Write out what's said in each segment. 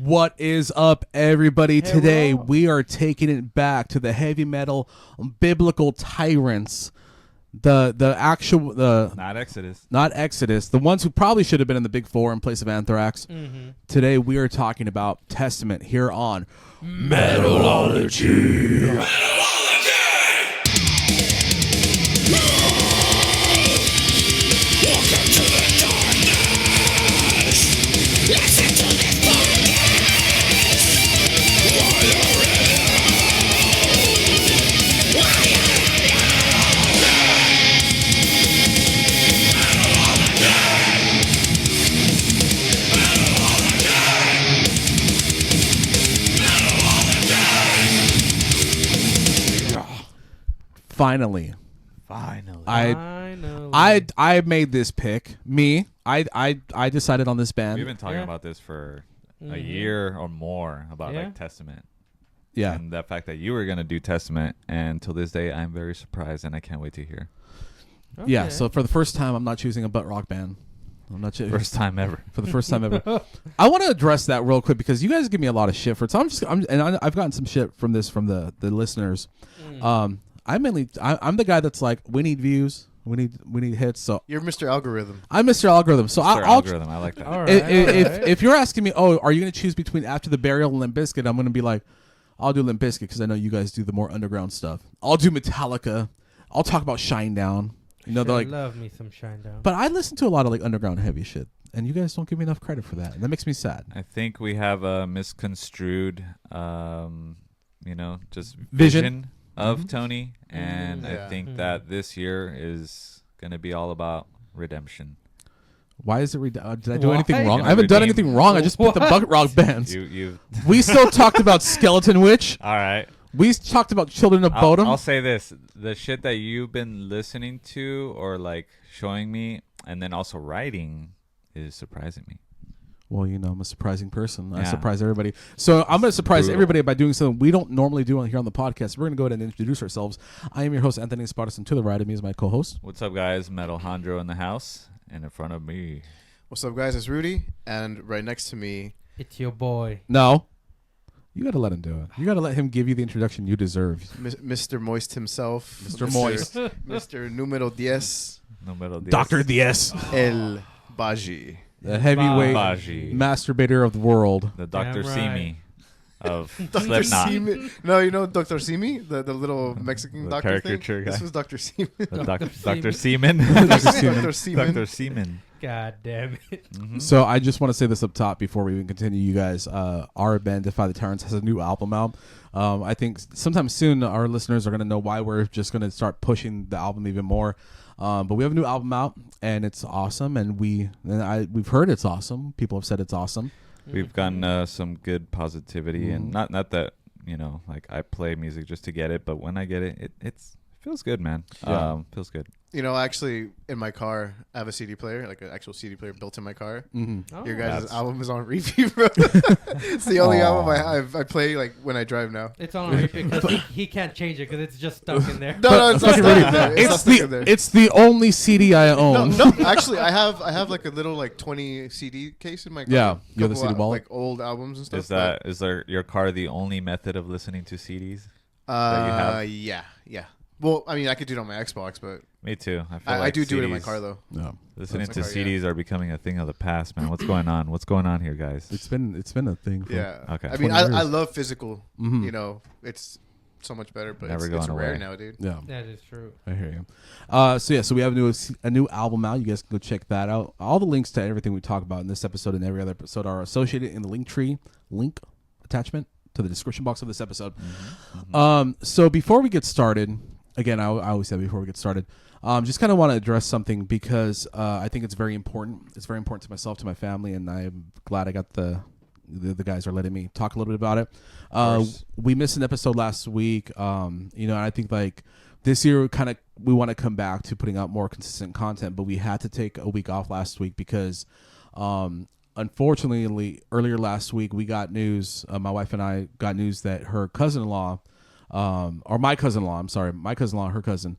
What is up, everybody? Hey, Today Rob. we are taking it back to the heavy metal biblical tyrants, the not Exodus, the ones who probably should have been in the Big Four in place of Anthrax. Mm-hmm. Today we are talking about Testament here on Metalology. Finally. I made this pick. I decided on this band. We've been talking about this for a year or more about like Testament. Yeah. And the fact that you were going to do Testament, and till this day I'm very surprised and I can't wait to hear. Okay. Yeah, so for the first time I'm not choosing a butt rock band. I'm not choosing First time ever. for the first time ever. I want to address that real quick because you guys give me a lot of shit for it. So I've gotten some shit from the listeners. I'm the guy that's like, we need views, we need hits. So you're Mr. Algorithm. I'm Mr. Algorithm. So Mr. I'll Algorithm. I like that. All right, if you're asking me, are you going to choose between After the Burial and Limp Bizkit? I'm going to be like, I'll do Limp Bizkit because I know you guys do the more underground stuff. I'll do Metallica. I'll talk about Shinedown. You know, they're like, love me some Shinedown. but I listen to a lot of like underground heavy shit, and you guys don't give me enough credit for that, and that makes me sad. I think we have a misconstrued, just Vision. of Tony, and I Yeah. think that this year is going to be all about redemption. Why is it? Did I do Why? anything wrong? You're I haven't done redeemed. anything wrong. I just picked the bucket rock bands. You. We still talked about Skeleton Witch. All right. We talked about Children of Bodom. I'll say this: the shit that you've been listening to or like showing me, and then also writing, is surprising me. Well, you know, I'm a surprising person. I Yeah. surprise everybody. So I'm going to surprise Brutal. everybody by doing something we don't normally do on here on the podcast. We're going to go ahead and introduce ourselves. I am your host, Anthony Spartas, and to the right of me is my co-host. What's up, guys? Metal Hondro in the house, and in front of me. What's up, guys? It's Rudy, and right next to me, It's your boy. No. You got to let him do it. You got to let him give you the introduction you deserve. Mr. Moist himself, Mr. Moist. Mr. Numero 10, No metal. Dr. Diaz. El Baji. The heavyweight Baji. masturbator of the world. The Dr. Damn Simi of Dr. Slipknot. Simi. No, you know Dr. Simi, the little Mexican The doctor caricature thing? guy. This was Dr. Simi. Dr. Seaman. Dr. Seaman. Dr. Seaman. God damn it. Mhm. So I just want to say this up top before we even continue, you guys. Our band, Defy the Tyrants, has a new album out. I think sometime soon our listeners are going to know why we're just going to start pushing the album even more. But we have a new album out, and it's awesome. And we've heard it's awesome. People have said it's awesome. We've gotten some good positivity, and not that like I play music just to get it, but when I get it, it feels good, man. Yeah. Feels good. You know, actually, in my car, I have a CD player, like an actual CD player built in my car. Mm-hmm. Your guys' That's- album is on repeat, bro. It's the only album I play like when I drive now. It's on repeat because he can't change it because it's just stuck in there. No, it's not Fucking stuck really- in there. It's not stuck in there. It's the only CD I No, own. no, actually, I have like a little like 20 CD case in my car. Yeah, you have the Couple, CD wallet? like old albums and stuff. Is your car the only method of listening to CDs? that you have? Yeah. Well, I mean, I could do it on my Xbox, but Me too. I do CDs, it in my car though. No, Listening to That's my car, CDs are becoming a thing of the past, man. What's going on? What's going on here, guys? it's been a thing. For, Yeah. Okay. I mean, 20 I years. love physical. Mhm. You know, it's so much better, but Never it's going rare away. now, dude. Yeah. That is true. I hear you. So we have a new album out. You guys can go check that out. All the links to everything we talk about in this episode and every other episode are associated in the link attachment to the description box of this episode. So before we get started, again, I always say before we get started, just kind of want to address something because I think it's very important. It's very important to myself, to my family, and I'm glad I got the guys are letting me talk a little bit about it. We missed an episode last week. And I think like this year we want to come back to putting out more consistent content, but we had to take a week off last week because unfortunately earlier last week we got news, my wife and I got news that her cousin-in-law, her cousin,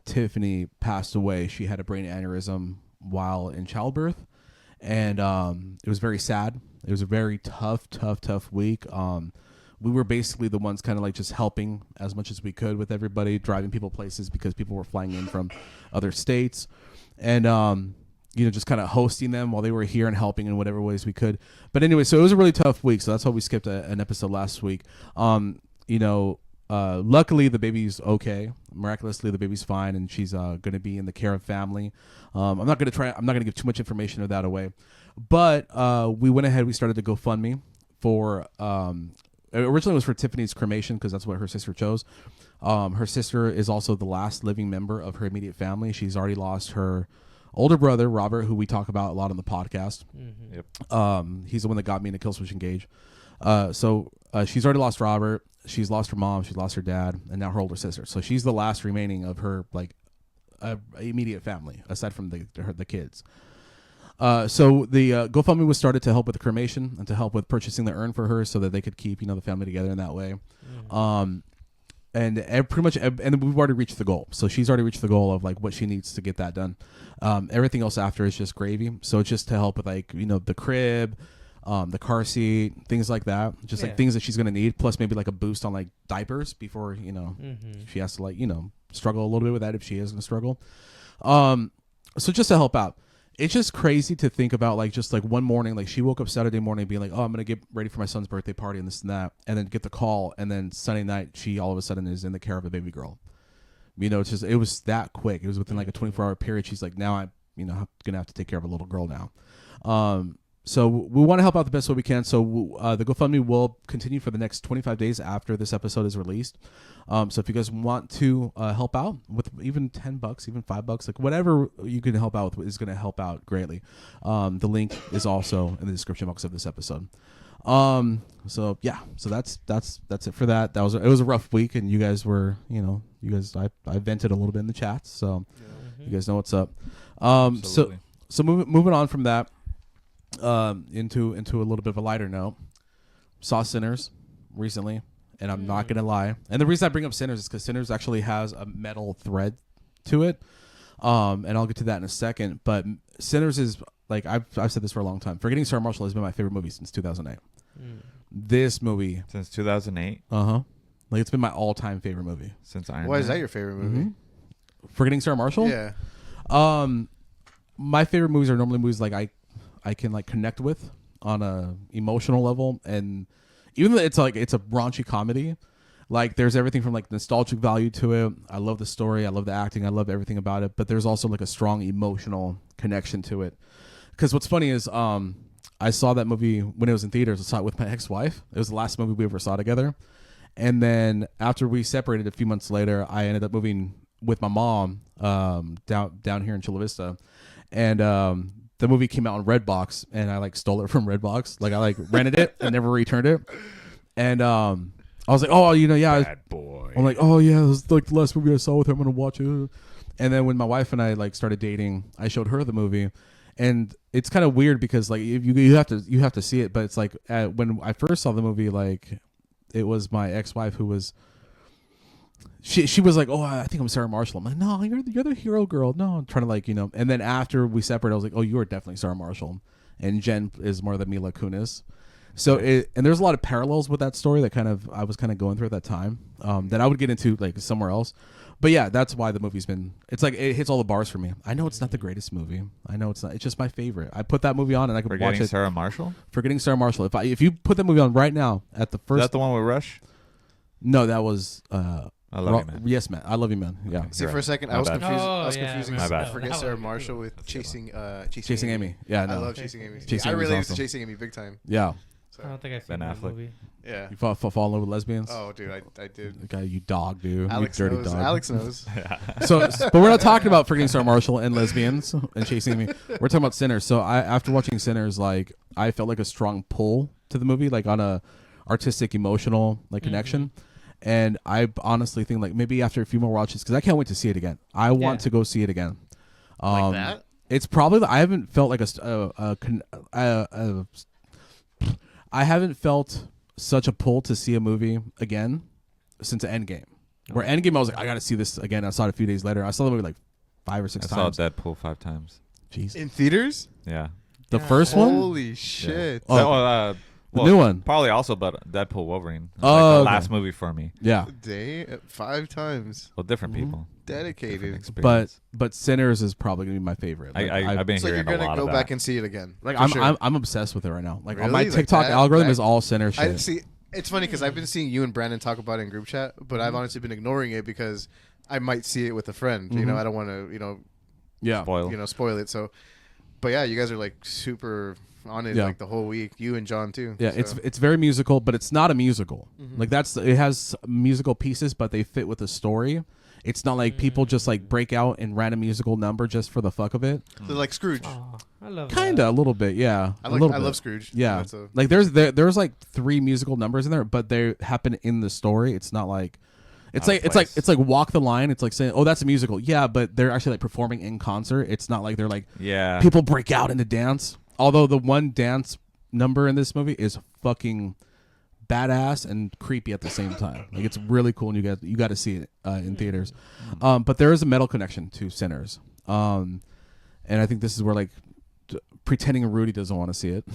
Tiffany, passed away. She had a brain aneurysm while in childbirth. and it was very sad. It was a very tough week. We were basically the ones kind of like just helping as much as we could with everybody, driving people places because people were flying in from other states, and just kind of hosting them while they were here and helping in whatever ways we could. But anyway, so it was a really tough week. So that's why we skipped an episode last week. Luckily the baby's okay. Miraculously, the baby's fine, and she's going to be in the care of family. I'm not going to give too much information of that away, but we went ahead. We started to GoFundMe for. Originally, it was for Tiffany's cremation because that's what her sister chose. Her sister is also the last living member of her immediate family. She's already lost her older brother, Robert, who we talk about a lot on the podcast. Mm-hmm. Yep. He's the one that got me into Killswitch Engage. So she's already lost Robert. She's lost her mom. She's lost her dad, and now her older sister. So she's the last remaining of her immediate family, aside from the kids. So the GoFundMe was started to help with the cremation and to help with purchasing the urn for her, so that they could keep the family together in that way. Mm-hmm. And pretty much, and we've already reached the goal. So she's already reached the goal of like what she needs to get that done. Everything else after is just gravy. So it's just to help with the crib, the car seat, things like that. Just like things that she's gonna need, plus maybe like a boost on like diapers before Mm-hmm. she has to struggle a little bit with that if she is gonna struggle. So just to help out. It's just crazy to think about, one morning, like she woke up Saturday morning being like, oh, I'm going to get ready for my son's birthday party and this and that, and then get the call, and then Sunday night she all of a sudden is in the care of a baby girl. It was that quick. It was within like a 24-hour period. She's like, now I'm going to have to take care of a little girl now. So we want to help out the best way we can. So the GoFundMe will continue for the next 25 days after this episode is released. So if you guys want to help out with even $10, even $5, like whatever you can help out with is going to help out greatly. The link is also in the description box of this episode. So that's it for that. It was a rough week, and you guys were, I vented a little bit in the chat, so you guys know what's up. So moving on from that. Into a little bit of a lighter note, saw Sinners recently, and I'm not gonna lie. And the reason I bring up Sinners is because Sinners actually has a metal thread to it, and I'll get to that in a second. But Sinners is like I've said this for a long time. Forgetting Sarah Marshall has been my favorite movie since 2008. This movie Since 2008. Like it's been my all-time favorite movie Since Iron Man. Why is that your favorite movie? Mm-hmm. Forgetting Sarah Marshall. Yeah. My favorite movies are normally movies like I can like connect with on a emotional level, and even though it's a raunchy comedy, like there's everything from like nostalgic value to it. I love the story, I love the acting, I love everything about it, but there's also like a strong emotional connection to it. Because what's funny is I saw that movie when it was in theaters. I saw it with my ex-wife. It was the last movie we ever saw together, and then after we separated a few months later, I ended up moving with my mom down here in Chula Vista, and the movie came out on Redbox, and I like stole it from Redbox. Like I like rented it and never returned it. And I was like, oh, Bad boy. I'm like, oh yeah, it was like the last movie I saw with her. I'm gonna watch it. And then when my wife and I like started dating, I showed her the movie, and it's kind of weird because like if you have to see it. But it's like when I first saw the movie, like it was my ex-wife who was. She was like, oh, I think I'm Sarah Marshall. I'm like, no, you're the hero girl. No, I'm trying to And then after we separated, I was like, oh, you are definitely Sarah Marshall, and Jen is more the Mila Kunis. So and there's a lot of parallels with that story that I was going through at that time that I would get into like somewhere else. But yeah, that's why the movie's been. It's like it hits all the bars for me. I know it's not the greatest movie. I know it's not. It's just my favorite. I put that movie on and I could watch it. Sarah Marshall. Forgetting Sarah Marshall. If you put that movie on right now at the first. Is that the one with Rush? No, that was. I love you, man. Yes, man. I love you, man. Yeah. See, for a second, My I was bad. confused. Oh, I was yeah, confusing my bad. Forget That Sarah one. Marshall with Chasing Amy. Yeah, no. I love Chasing Amy. Chasing I Amy's related awesome. to Chasing Amy big time. Yeah. So, I don't think I've seen Ben that Affleck. movie. yeah. You fall in love with lesbians? Oh, dude, I did. The guy, you dog, dude. Alex you dirty knows. dog. Alex knows. But we're not talking about Forgetting Sarah Marshall and lesbians and Chasing Amy. We're talking about Sinners. So after watching Sinners, like I felt like a strong pull to the movie, like on a artistic, emotional like connection. And I honestly think like maybe after a few more watches, because I can't wait to see it again. I want to go see it again. Like that? It's probably I haven't felt like I haven't felt such a pull to see a movie again since Endgame. Where Endgame, I was like, I got to see this again. I saw it a few days later. I saw the movie like 5 or 6 times. I saw Deadpool 5 times. Jeez. In theaters? Yeah. The first one? Holy shit! Oh, So, the new one. Probably also, but Deadpool Wolverine. Oh, Like the okay. last movie for me. Yeah. Day 5 times Well, different people. dedicated. Different experience. But Sinners is probably gonna be my favorite. Like, I've been So you're hearing a gonna lot go of that. back and see it again. like for sure. I'm obsessed with it right now. Like on Really? my Like TikTok that- algorithm that- is all Sinner shit. I see. It's funny because I've been seeing you and Brandon talk about it in group chat, but I've honestly been ignoring it because I might see it with a friend. You know, I don't want to, yeah. Spoil. spoil it. So, but yeah, you guys are like super on it Yeah. like the whole week. You and John too. Yeah, so. it's very musical, but it's not a musical. Like it has musical pieces, but they fit with the story. It's not like people just like break out in random musical number just for the fuck of it. So like Scrooge. Oh, I love Kinda, a little bit, yeah. I a little bit. love Scrooge. Yeah, That's a- like there's like 3 musical numbers in there, but they happen in the story. It's not like it's Out like of it's like place. it's like Walk the Line. It's like saying, oh, that's a musical. Yeah, but they're actually like performing in concert. It's not like they're like Yeah. people break out into dance. Although the one dance number in this movie is fucking badass and creepy at the same time. Like it's really cool, and you got to see it in theaters. But there is a metal connection to Sinners, and I think this is where like pretending Rudy doesn't want to see it.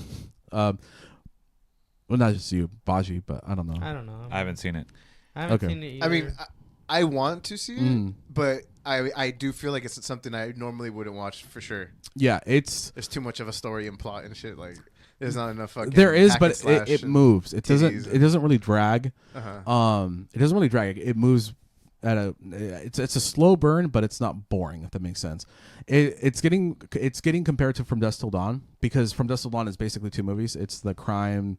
Well, not just you, Baji, but I don't know. I don't know. I haven't seen it. I haven't Okay. seen it either. I mean, I want to see Mm. it, but I do feel like it's something I normally wouldn't watch for sure. Yeah, it's There's too much of a story and plot and shit. Like there's not enough fucking. there is, hack but and slash it and- moves. It titties doesn't really drag. Uh-huh. It doesn't really drag. It moves at it's a slow burn, but it's not boring, if that makes sense. It's getting compared to From Dusk Till Dawn, because From Dusk Till Dawn is basically 2 movies. It's the crime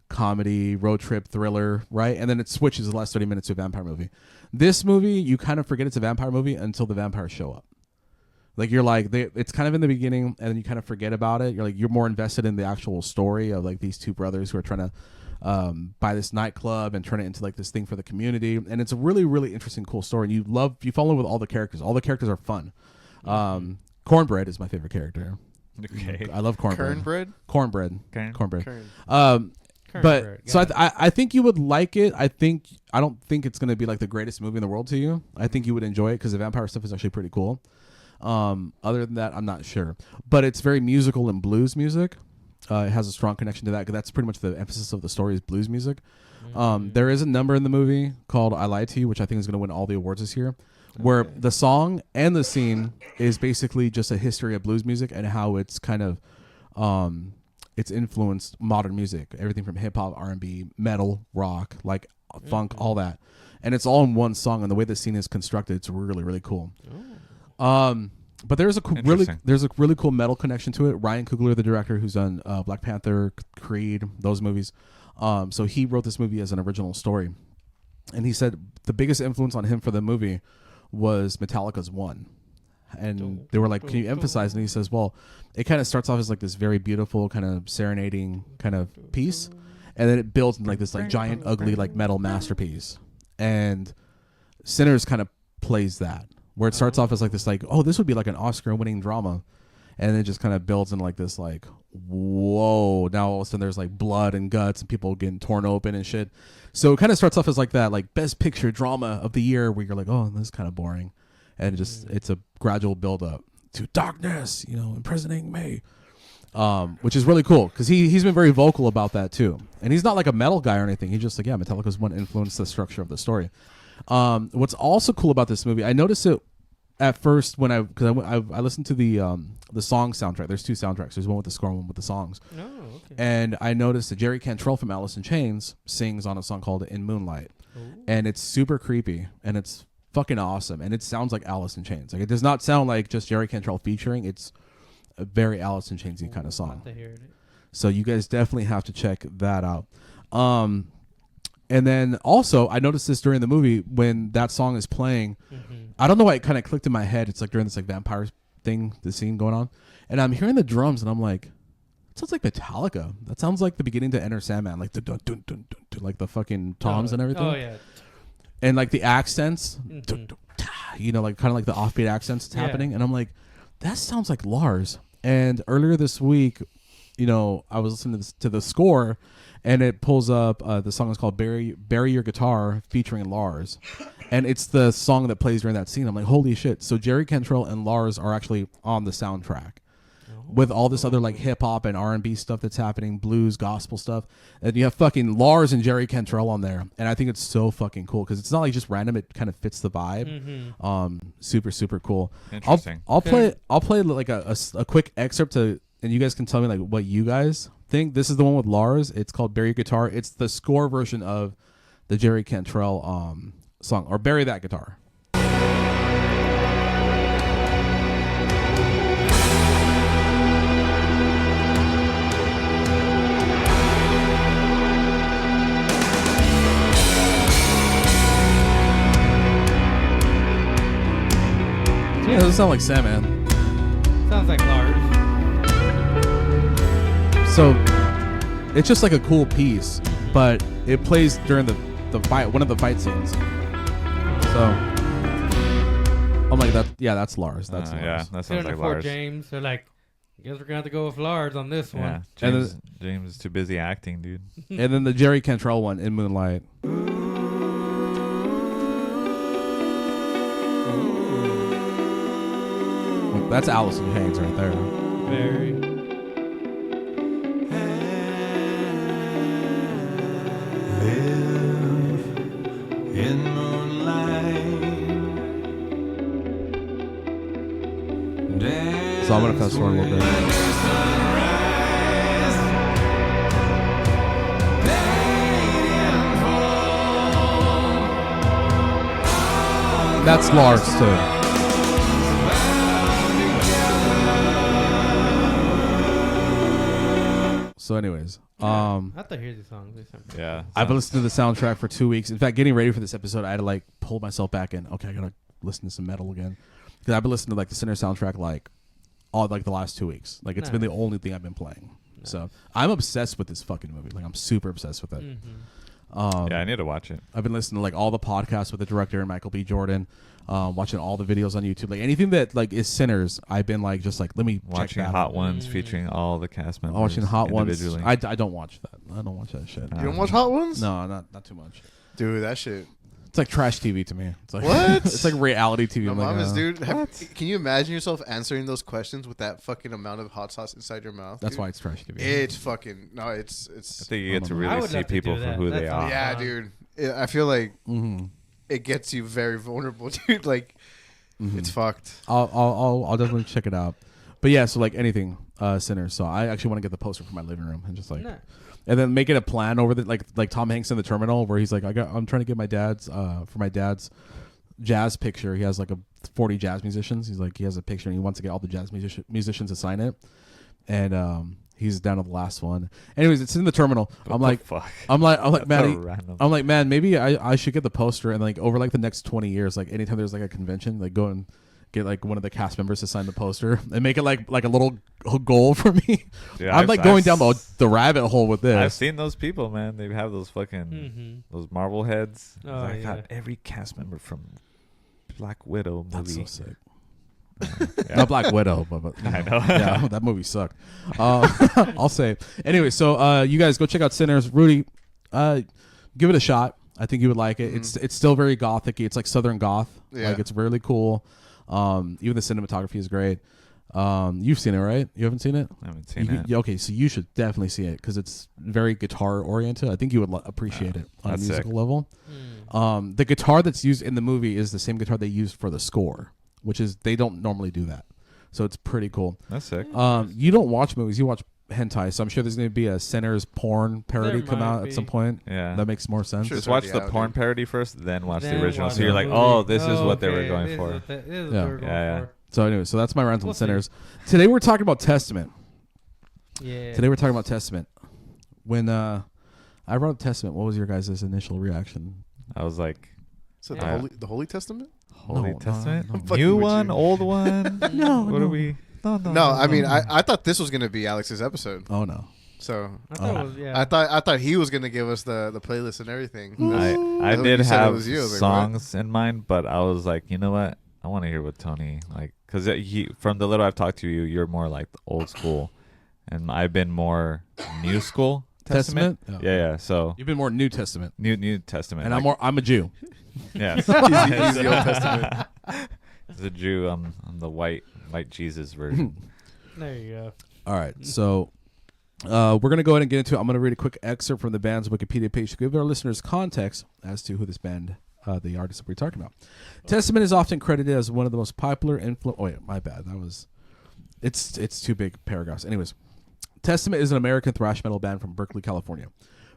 comedy road trip thriller, right? And then it switches the last 30 minutes to a vampire movie. This movie, you kind of forget it's a vampire movie until the vampires show up. Like you're like it's kind of in the beginning, and then you kind of forget about it. You're more invested in the actual story of like these 2 brothers who are trying to buy this nightclub and turn it into like this thing for the community. And it's a really, really interesting, cool story. And you fall in with all the characters. All the characters are fun. Cornbread is my favorite character. Okay. I love cornbread. Cornbread. Cornbread. Kern. But so I think you would like it. I don't think it's gonna be like the greatest movie in the world to you. I think you would enjoy it because the vampire stuff is actually pretty cool. Other than that, I'm not sure. But it's very musical and blues music. It has a strong connection to that, 'cause that's pretty much the emphasis of the story is blues music. There is a number in the movie called "I Lied to You," which I think is gonna win all the awards this year, where the song and the scene is basically just a history of blues music and how it's kind of it's influenced modern music, everything from hip hop, R&B, metal, rock, like funk, all that, and it's all in one song. And the way the scene is constructed, it's really, really cool. But there's a really cool metal connection to it. Ryan Coogler, the director, who's done Black Panther, Creed, those movies. So he wrote this movie as an original story, and he said the biggest influence on him for the movie was Metallica's One. And they were like, can you emphasize? And he says, well, it kind of starts off as like this very beautiful kind of serenading kind of piece, and then it builds into like this like giant ugly like metal masterpiece. And Sinners kind of plays that, where it starts off as like this like, oh, this would be like an Oscar winning drama, and it just kind of builds into like this like, whoa, now all of a sudden there's like blood and guts and people getting torn open and shit. So it kind of starts off as like that like best picture drama of the year, where you're like, oh, this is kind of boring. And it's a gradual build up to darkness, imprisoning me, which is really cool because he's been very vocal about that too. And he's not like a metal guy or anything. He's just like, yeah, Metallica's One influenced the structure of the story. What's also cool about this movie, I noticed it at first when I listened to the song soundtrack. There's 2 soundtracks. There's one with the score and one with the songs. Oh, okay. And I noticed that Jerry Cantrell from Alice in Chains sings on a song called "In Moonlight," and it's super creepy and it's fucking awesome, and it sounds like Alice in Chains. Like it does not sound like just Jerry Cantrell featuring. It's a very Alice in Chainsy kind of song. To hear it. So you guys definitely have to check that out. And then also I noticed this during the movie when that song is playing. I don't know why it kind of clicked in my head. It's like during this like vampire thing, the scene going on, and I'm hearing the drums and I'm like, it sounds like Metallica. That sounds like the beginning to Enter Sandman, like the dun dun dun dun, dun, like the fucking toms and everything. Oh yeah. And like the accents, like kind of like the offbeat accents that's happening. And I'm like, that sounds like Lars. And earlier this week, I was listening to the score, and it pulls up the song is called Bury Your Guitar featuring Lars. And it's the song that plays during that scene. I'm like, holy shit. So Jerry Cantrell and Lars are actually on the soundtrack. with all this other like hip hop and R&B stuff that's happening, blues, gospel stuff. And you have fucking Lars and Jerry Cantrell on there, and I think it's so fucking cool because it's not like just random. It kind of fits the vibe. Super super cool. Interesting. I'll play like a quick excerpt and you guys can tell me like what you guys think. This is the one with Lars. It's called Bury Your Guitar. It's the score version of the Jerry Cantrell song, or Bury That Guitar. Yeah, it doesn't sound like Sandman. Sounds like Lars. So it's just like a cool piece, but it plays during the fight, one of the fight scenes. So I'm like, that's Lars. That's Lars. Yeah, that sounds like Lars. James, they're like, I guess we're gonna have to go with Lars on this one. Yeah, James is too busy acting, dude. And then the Jerry Cantrell one in Moonlight. That's Allison Haynes right there. Very. In moonlight. So I'm gonna fast forward a little bit. That's Lars too. So anyways, I have to hear these songs. Yeah. I've been listening to the soundtrack for 2 weeks. In fact, getting ready for this episode, I had to like pull myself back in. Okay, I gotta listen to some metal again because I've been listening to like the Sinner soundtrack like all like the last 2 weeks. Like it's been the only thing I've been playing. Nice. So I'm obsessed with this fucking movie. Like I'm super obsessed with it. Yeah, I need to watch it. I've been listening to like all the podcasts with the director Michael B. Jordan, watching all the videos on YouTube. Like anything that like is Sinners, I've been like just like let me watching check that Hot out. Ones featuring all the cast members. Watching Hot Ones. Individually. I don't watch that. I don't watch that shit. You don't watch Hot Ones? No, not too much. Dude, that shit. It's like trash TV to me. It's like What? It's like reality TV. No, I'm like, mamas, dude. Can you imagine yourself answering those questions with that fucking amount of hot sauce inside your mouth? That's dude? why it's trash TV. It's fucking no. It's. I think you get to I really would see love to people do for that. who they That's are. Yeah, dude. I feel like it gets you very vulnerable, dude. Like it's fucked. I'll definitely check it out. But yeah, so like anything Sinners. So I actually want to get the poster for my living room and just like. Nah. And then make it a plan over the like Tom Hanks in the terminal where he's like I'm trying to get my dad's for my dad's jazz picture. He has like 40 jazz musicians. He's like he has a picture and he wants to get all the jazz musicians to sign it. And he's down to the last one. Anyways, it's in the terminal. I'm like man, maybe I should get the poster and like over like the next 20 years, like anytime there's like a convention, like go and get like one of the cast members to sign the poster and make it like a little goal for me. Yeah, I'm like going down the rabbit hole with this. I've seen those people, man. They have those fucking those marble heads. Oh, I got every cast member from Black Widow movie. That's so sick. Not Black Widow, but I know. Yeah, that movie sucked. I'll say. Anyway, so you guys go check out Sinners. Rudy, give it a shot. I think you would like it. It's still very gothic-y. It's like Southern goth. Yeah. Like it's really cool. Even the cinematography is great. You've seen it, right? You haven't seen it? I haven't seen it. Okay, so you should definitely see it because it's very guitar oriented. I think you would appreciate it on a musical level. The guitar that's used in the movie is the same guitar they used for the score, which is they don't normally do that. So it's pretty cool. That's sick. You don't watch movies, you watch hentai, so I'm sure there's going to be a Sinners porn parody There come might out be. at some point. Yeah. That makes more sense. Sure. Just watch already the out, porn dude. parody first, then watch Then the original. watch So you're the like, movie. oh, this is what they were Okay, going this for. is what they- this is Yeah. what we're going Yeah. for. So anyway, so that's my rant on We'll see. Sinners. Today we're talking about Testament. Yeah. Today we're talking about Testament. When I brought up Testament, what was your guys' initial reaction? I was like, So Yeah. the Holy Testament? Holy No, Testament? no. I'm fucking New with one, you. old one? No, What no. are we? No, I mean I thought this was gonna be Alex's episode. Oh no. So I thought it was, yeah. I thought he was gonna give us the playlist and everything. I When did you said it have was you, I was like, songs in mind, but I was like, you know what? I want to hear what Tony like, because from the little I've talked to you, you're more like the old school, and I've been more new school. Testament. Oh. Yeah. So You've been more New Testament. New Testament, And like, I'm a Jew. yes. He's the Old Testament. As a Jew, I'm the white Jesus version. There you go. All right, so we're gonna go ahead and get into it. I'm gonna read a quick excerpt from the band's Wikipedia page to give our listeners context as to who this band, the artist that we're talking about. Testament is often credited as one of the most popular Oh yeah, my bad. It's two big paragraphs. Anyways, Testament is an American thrash metal band from Berkeley, California.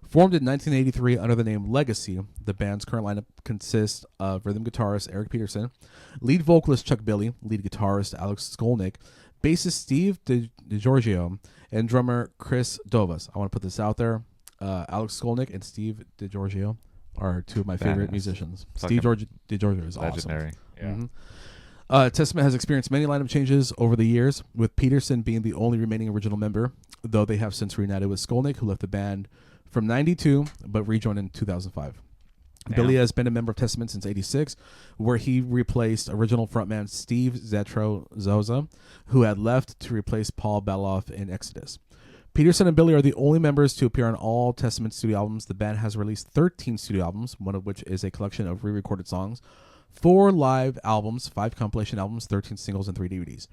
Formed in 1983 under the name Legacy, the band's current lineup consists of rhythm guitarist Eric Peterson, lead vocalist Chuck Billy, lead guitarist Alex Skolnick, bassist Steve DiGiorgio, and drummer Chris Dovas. I want to put this out there. Alex Skolnick and Steve DiGiorgio are two of my favorite musicians. Steve DiGiorgio is legendary. awesome. Yeah. Mm-hmm. Testament has experienced many lineup changes over the years, with Peterson being the only remaining original member, though they have since reunited with Skolnick, who left the band from 92 but rejoined in 2005. Damn. Billy has been a member of Testament since 86, where he replaced original frontman Steve Zetro Zoza, who had left to replace Paul Baloff in Exodus. Peterson and Billy are the only members to appear on all Testament studio albums. The band has released 13 studio albums, one of which is a collection of re-recorded songs, 4 live albums, 5 compilation albums, 13 singles, and 3 DVDs.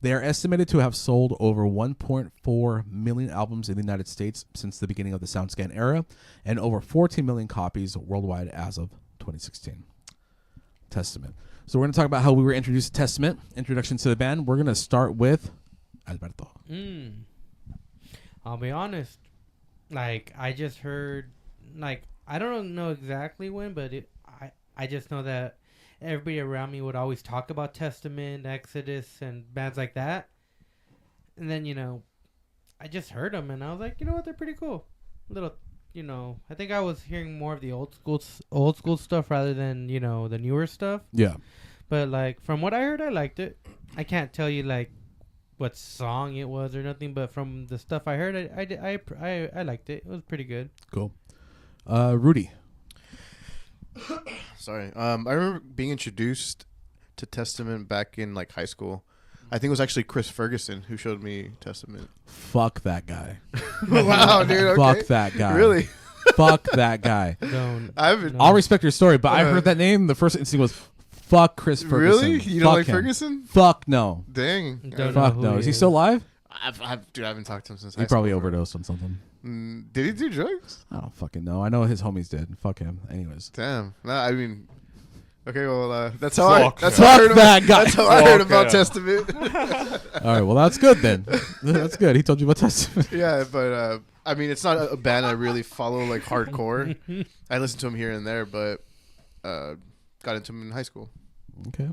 They are estimated to have sold over 1.4 million albums in the United States since the beginning of the SoundScan era, and over 14 million copies worldwide as of 2016. Testament. So we're going to talk about how we were introduced to Testament, introduction to the band. We're going to start with Alberto. I'll be honest. Like, I just heard, like, I don't know exactly when, but I just know that everybody around me would always talk about Testament, Exodus, and bands like that. And then, I just heard them, and I was like, you know what, they're pretty cool. Little, I think I was hearing more of the old school stuff rather than, the newer stuff. Yeah. But, like, from what I heard, I liked it. I can't tell you, like, what song it was or nothing, but from the stuff I heard, I liked it. It was pretty good. Cool. Rudy. Sorry. I remember being introduced to Testament back in like high school. I think it was actually Chris Ferguson who showed me Testament. Fuck that guy. Wow, dude. Okay. Fuck that guy. Really? Fuck that guy. I'll respect your story, but I heard that name. The first instinct was, fuck Chris Ferguson. Really? You don't like him. Ferguson? Fuck no. Dang. Fuck no. Is he still alive? Dude, I haven't talked to him since high He school. probably overdosed on something. Did he do drugs? I don't fucking know. I know his homies did. Fuck him. Anyways. Damn. No, I mean, okay, well, that's how I Fuck heard that guy. That's how I heard about Testament. All right, well, that's good then. That's good. He told you about Testament. Yeah, but I mean, it's not a band I really follow like hardcore. I listen to him here and there, but got into him in high school. Okay.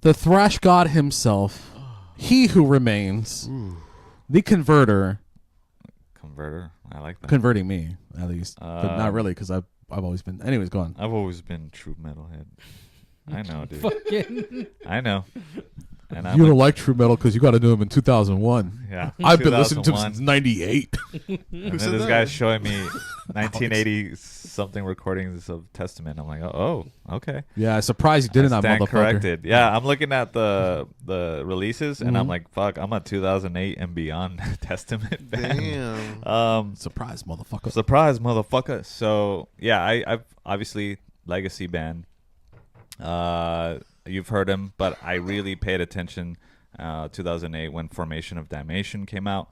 The thrash god himself, he who remains, the converter. I like that. Converting me, at least. But not really, because I've always been. Anyways, go on. I've always been true metalhead. I know, dude. Fucking. I know. And You don't like true metal because you got to do him in 2001. Yeah. I've been listening to him since 98. And then said this that? guy's showing me 1980 something recordings of Testament. I'm like, oh, okay. Yeah, surprised you didn't, I that stand motherfucker. corrected. Yeah, I'm looking at the releases, and I'm Mhm. like, fuck, I'm a 2008 and beyond Testament fan. Damn. Surprise, motherfucker. Surprise, motherfucker. So, yeah, I've obviously legacy band. You've heard him, but I really paid attention 2008 when Formation of Damnation came out.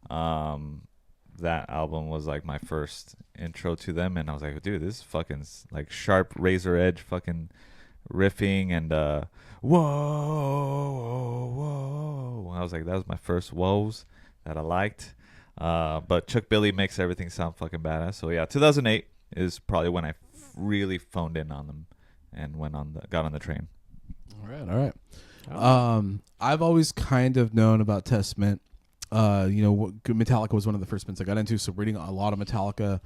That album was like my first intro to them, and I was like, dude, this is fucking like sharp razor edge fucking riffing and whoa. I was like, that was my first whoas that I liked. But Chuck Billy makes everything sound fucking badass. So yeah, 2008 is probably when I really phoned in on them and got on the train. All right. I've always kind of known about Testament. Metallica was one of the first bands I got into, so reading a lot of Metallica,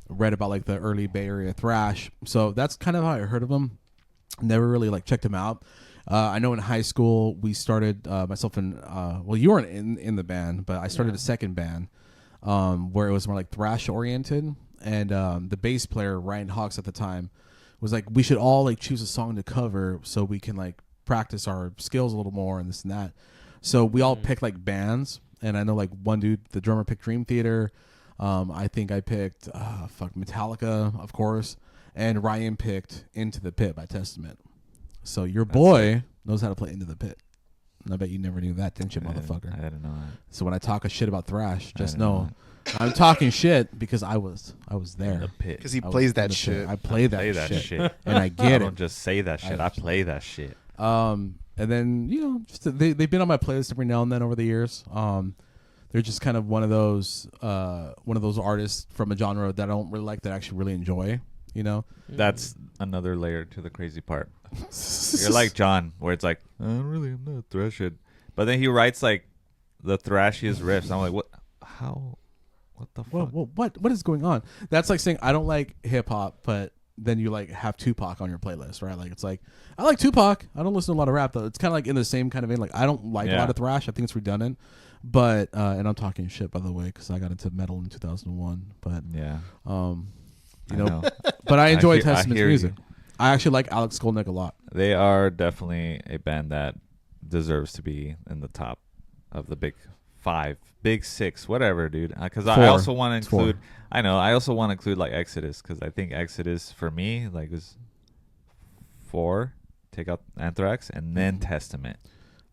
read about like the early Bay Area thrash. So that's kind of how I heard of them. Never really like checked them out. I know in high school we started myself and you weren't in the band, but I started a second band where it was more like thrash oriented, and the bass player Ryan Hawks at the time was like, we should all like choose a song to cover so we can like practice our skills a little more and this and that. So we all picked like bands, and I know like one dude, the drummer, picked Dream Theater. I think I picked Metallica, of course, and Ryan picked Into the Pit by Testament. So your boy knows how to play Into the Pit. And I bet you never knew that, didn't you, motherfucker? I didn't know that. So when I talk a shit about thrash, just didn't know know I'm talking shit because I was In there. the pit. Because he I was plays in that the shit. pit. I play that, Play that shit. shit. And I I get don't it. just say that shit. I play that shit. And then just they've been on my playlist every now and then over the years. They're just kind of one of those artists from a genre that I don't really like that I actually really enjoy. You know, That's another layer to the crazy part. You're like John, where it's like, I'm not thrash it. But then he writes like the thrashiest riffs. I'm like, what? How? What the fuck? what is going on? That's like saying I don't like hip hop, but then you like have Tupac on your playlist, right? Like it's like I like Tupac. I don't listen to a lot of rap though. It's kind of like in the same kind of vein. Like I don't like a lot of thrash. I think it's redundant. But and I'm talking shit by the way because I got into metal in 2001. But Yeah. you know, but I enjoy Testament's hear music. you. I actually like Alex Skolnick a lot. They are definitely a band that deserves to be in the top of the big 5, big 6, whatever, dude. Because I 4. also want to It's 4. include. I know. I also want to include like Exodus because I think Exodus for me like is 4. Take out Anthrax and then Testament.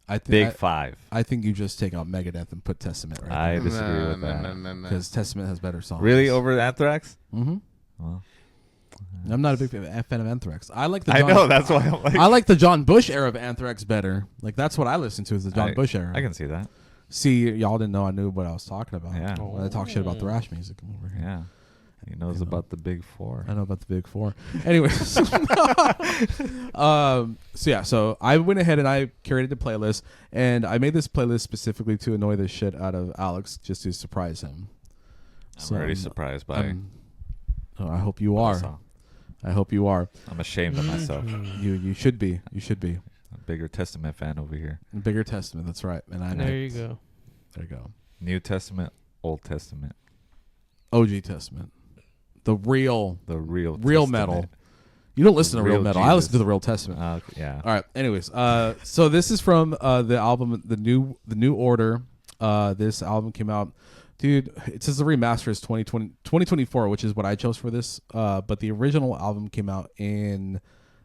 I think Big 5. I think you just take out Megadeth and put Testament right I there disagree with that. No. because Testament has better songs. Really over Anthrax? Mm-hmm. Well, I'm not a big fan of Anthrax. I like the. I John, know that's why I'm like. I like the John Bush era of Anthrax better. Like that's what I listen to is the John Bush era. I can see that. See, y'all didn't know I knew what I was talking about. Yeah. When I talk shit about thrash music. I'm over here. Yeah. He knows You know. about the big 4. I know about the big 4. Anyways, so I went ahead and I curated the playlist, and I made this playlist specifically to annoy the shit out of Alex, just to surprise him. I'm already surprised by. I hope you what I are. saw. I hope you are. I'm ashamed of myself. You should be. You should be. A bigger Testament fan over here. Bigger Testament. That's right. And I. There you go. There you go. New Testament, Old Testament. OG Testament. The real real Testament. Metal. You don't listen to real metal. I Jesus. listen to the real Testament. Okay, yeah. All right. Anyways, so this is from the album, the new Order. This album came out, dude. It says the remaster is 2024, which is what I chose for this. But the original album came out in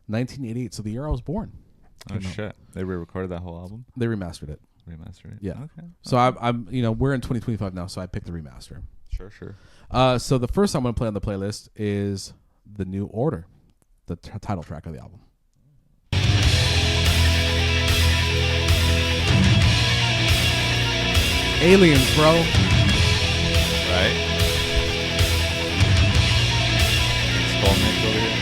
1988, so the year I was born. Oh shit! They re-recorded that whole album. They remastered it. Remastered it. Yeah. Okay. So I'm we're in 2025 now, so I picked the remaster. Sure. So the first song I'm gonna play on the playlist is the New Order, the title track of the album. Aliens, bro. Right. Skolnick over here.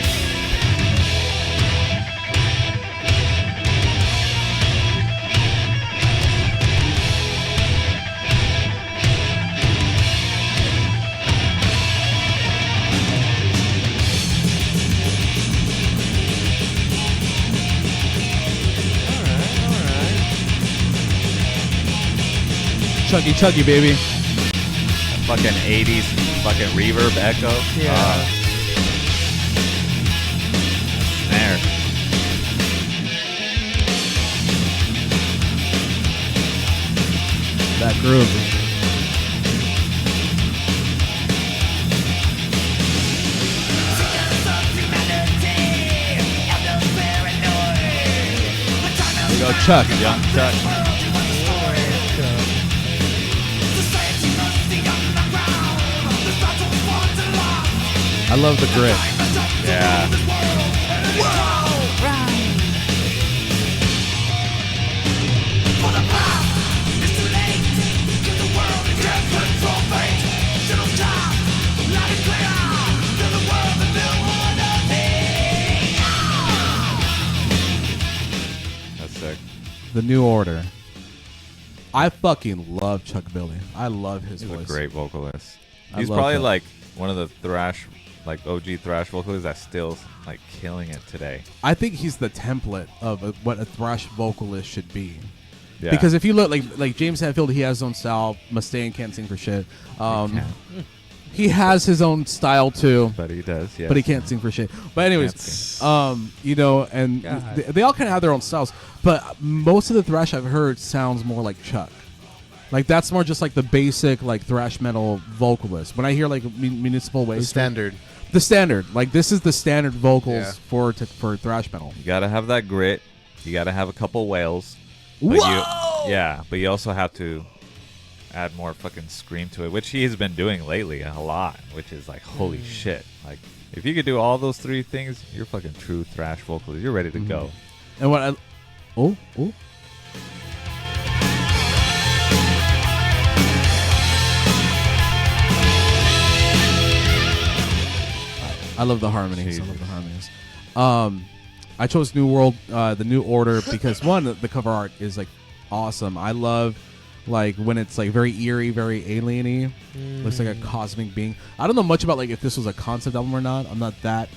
Chuggy, baby. Fucking 80s fucking reverb echo. Yeah. Snare. That groove. There you go, Chuck. Young Chuck. I love the grit. Yeah. That's sick. The New Order. I fucking love Chuck Billy. I love his He's voice. a great vocalist. I He's love probably him. like one of the thrash, like OG thrash vocalists that's still like killing it today. I think he's the template of what a thrash vocalist should be. Yeah. Because if you look like James Hetfield, he has his own style. Mustaine can't sing for shit. He has his own style too, but he does, yeah. but he can't sing for shit. But anyways, you know, and God. they all kind of have their own styles. But most of the thrash I've heard sounds more like Chuck. Like that's more just like the basic like thrash metal vocalist. When I hear like Municipal The Waste, standard. the standard, like this is the standard vocals Yeah. for thrash metal. You gotta have that grit. You gotta have a couple wails. But Whoa! but you also have to add more fucking scream to it, which he has been doing lately a lot, which is like, holy shit. Like, if you could do all those three things, you're fucking true thrash vocalist. You're ready to go. And what I love the harmonies. I love the harmonies. I chose New World, the New Order, because one, the cover art is like awesome. I love like when it's like very eerie, very alien-y. Looks like a cosmic being. I don't know much about like if this was a concept album or not. I'm not that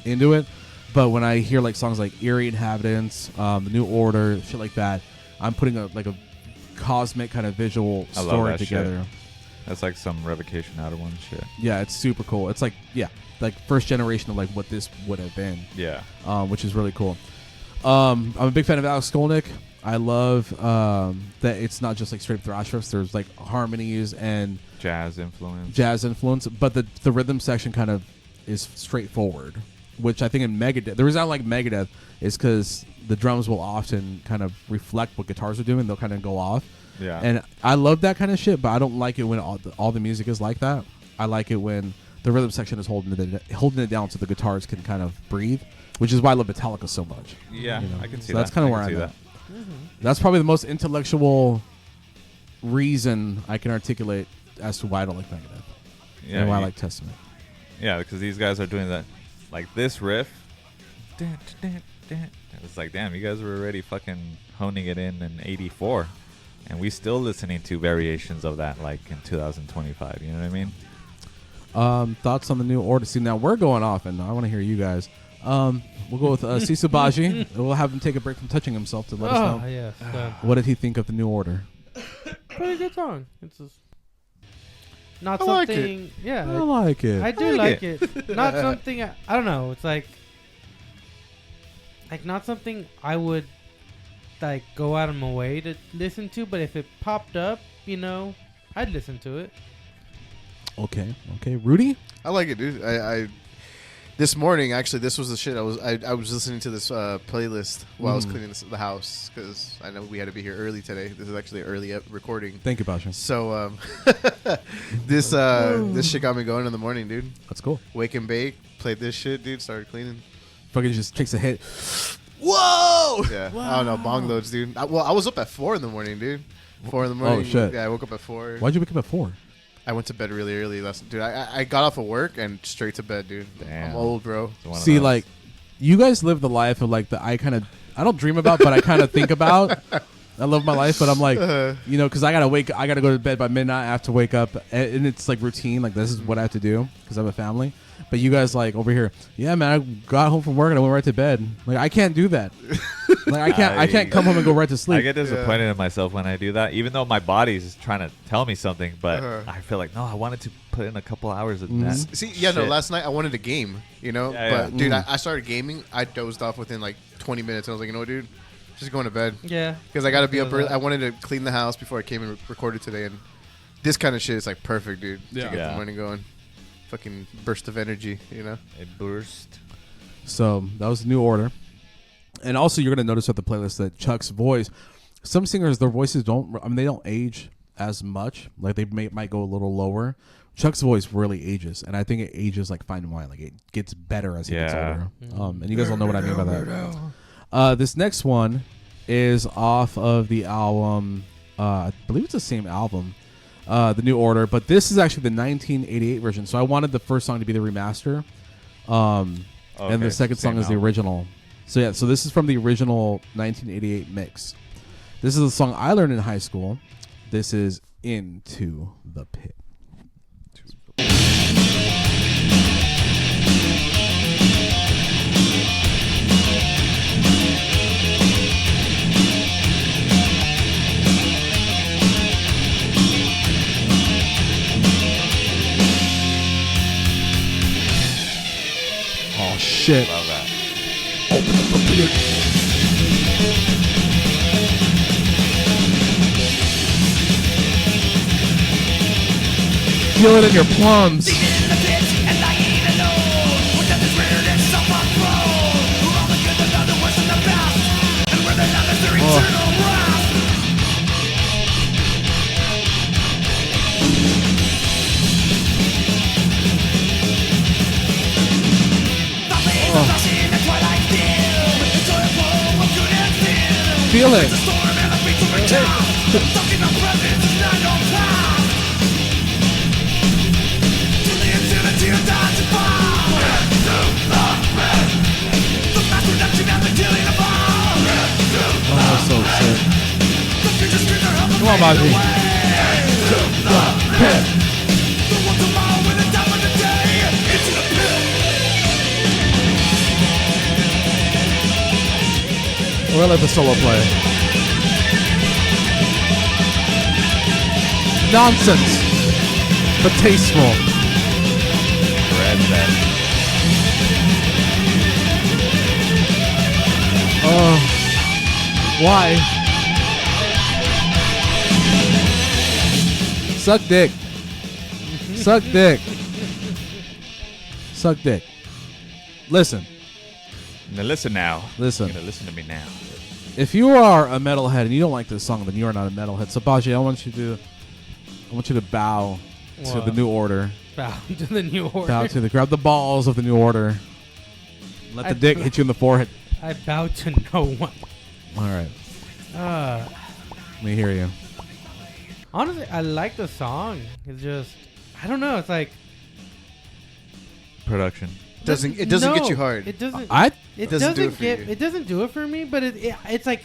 into it. But when I hear like songs like Eerie Inhabitants, the New Order, shit like that, I'm putting a cosmic kind of visual story together. Shit. That's like some Revocation Outer One shit. Yeah, it's super cool. It's like like first generation of like what this would have been. Yeah. Which is really cool. I'm a big fan of Alex Skolnick. I love that it's not just like straight up thrash riffs. There's like harmonies and jazz influence. But the rhythm section kind of is straightforward, which I think in Megadeth, the reason I like Megadeth is because the drums will often kind of reflect what guitars are doing. They'll kind of go off. Yeah. And I love that kind of shit, but I don't like it when all the music is like that. I like it when the rhythm section is holding it down so the guitars can kind of breathe, which is why I love Metallica so much. Yeah, you know? I can see so that. That's kind of where I'm at. That's probably the most intellectual reason I can articulate as to why I don't like Megadeth and why I like Testament. Yeah, because these guys are doing that, like this riff. It's like, damn, you guys were already fucking honing it in '84, and we still listening to variations of that like in 2025. You know what I mean? Thoughts on the New Order? See, now we're going off, and I want to hear you guys. We'll go with Sisu Baji. We'll have him take a break from touching himself to let us know. Yes, what did he think of the New Order? pretty good song. It's just not I something. like it. Yeah, I like it. I do like it. Not something. I don't know. It's like not something I would like go out of my way to listen to. But if it popped up, I'd listen to it. Okay. Rudy? I like it, dude. I this morning, actually, this was the shit. I was listening to this playlist while I was cleaning the house because I know we had to be here early today. This is actually an early recording. Thank you, Basha. So this shit got me going in the morning, dude. That's cool. Wake and bake, played this shit, dude. Started cleaning. Fucking just takes a hit. Whoa! Yeah, wow. I don't know, bong loads, dude. I was up at 4 in the morning, dude. 4 in the morning. Oh shit! Yeah, I woke up at 4. Why'd you wake up at 4? I went to bed really early last. Dude, I got off of work and straight to bed, dude. Damn. I'm old, bro. See, like, you guys live the life of like I don't dream about, but I kind of think about. I love my life, but I'm like, because I gotta go to bed by midnight. I have to wake up, and it's like routine. Like this is what I have to do because I have a family. But you guys like over here, yeah, man. I got home from work and I went right to bed. Like I can't do that. Like I can't come home and go right to sleep. I get disappointed in myself when I do that, even though my body's trying to tell me something. But I feel like no, I wanted to put in a couple hours of that. See, yeah, no. Last night I wanted a game, but dude, I started gaming. I dozed off within like 20 minutes. And I was like, you know what, dude, just going to bed. Yeah, because I got to be up early. I wanted to clean the house before I came and recorded today, and this kind of shit is like perfect, dude, to get the morning going. Fucking burst of energy, It burst. So that was the New Order. And also you're going to notice with the playlist that Chuck's voice, some singers, their voices they don't age as much. Like they might go a little lower. Chuck's voice really ages. And I think it ages like fine wine. Like it gets better as he gets older. And you guys all know what I mean by that. This next one is off of the album. I believe it's the same album. The New Order, but this is actually the 1988 version. So I wanted the first song to be the remaster, and the second song is the original. So this is from the original 1988 mix. This is the song I learned in high school. This is Into the Pit. Oh shit. Love that. Open up the pit. Feel it in your plums. Oh. Feel it. Oh, so sick. Come on, Baji. We're gonna let the solo play. Nonsense, but tasteful. Oh, why? Suck dick. Suck dick. Suck dick. Listen. Now listen now. Listen. You're gonna listen to me now. If you are a metalhead and you don't like this song, then you are not a metalhead. So Baji, I want you to bow to the new order. Bow to the new order. Bow to grab the balls of the new order. Let the dick hit you in the forehead. I bow to no one. All right. Let me hear you. Honestly, I like the song. It's just, I don't know. It's like Production. It doesn't get you hard. It doesn't. It doesn't do it for you. It doesn't do it for me. But it's like,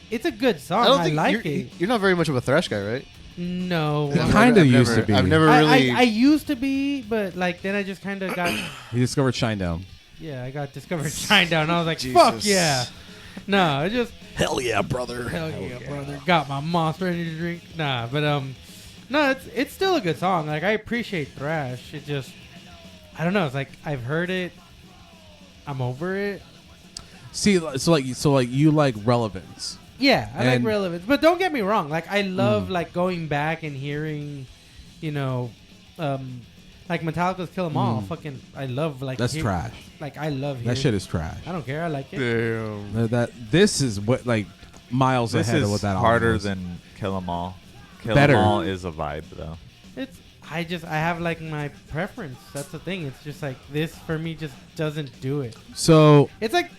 it's a good song. I don't I think like it. You're not very much of a thrash guy, right? No. You kind of used to be. I've never really. I used to be, but like then I just kind of got. You discovered Shinedown. Yeah, I got discovered Shinedown. And I was like, Jesus. fuck yeah. No, it just. Hell yeah, brother. Hell yeah, brother. Got my Monster Energy drink. Nah, but no, it's still a good song. Like I appreciate thrash. It just, I don't know. It's like I've heard it. I'm over it. See, so you like relevance. Yeah, I like And- relevance. But don't get me wrong. Like I love like going back and hearing, like Metallica's "Kill 'Em All." Fucking, I love like That's trash. Like I love That shit is trash. I don't care. I like it. Damn. This is what like miles This ahead is of what that harder album is. than Kill 'Em All. Kill Better. 'Em All is a vibe though. It's I have like my preference. That's the thing. It's just like this for me just doesn't do it. So It's like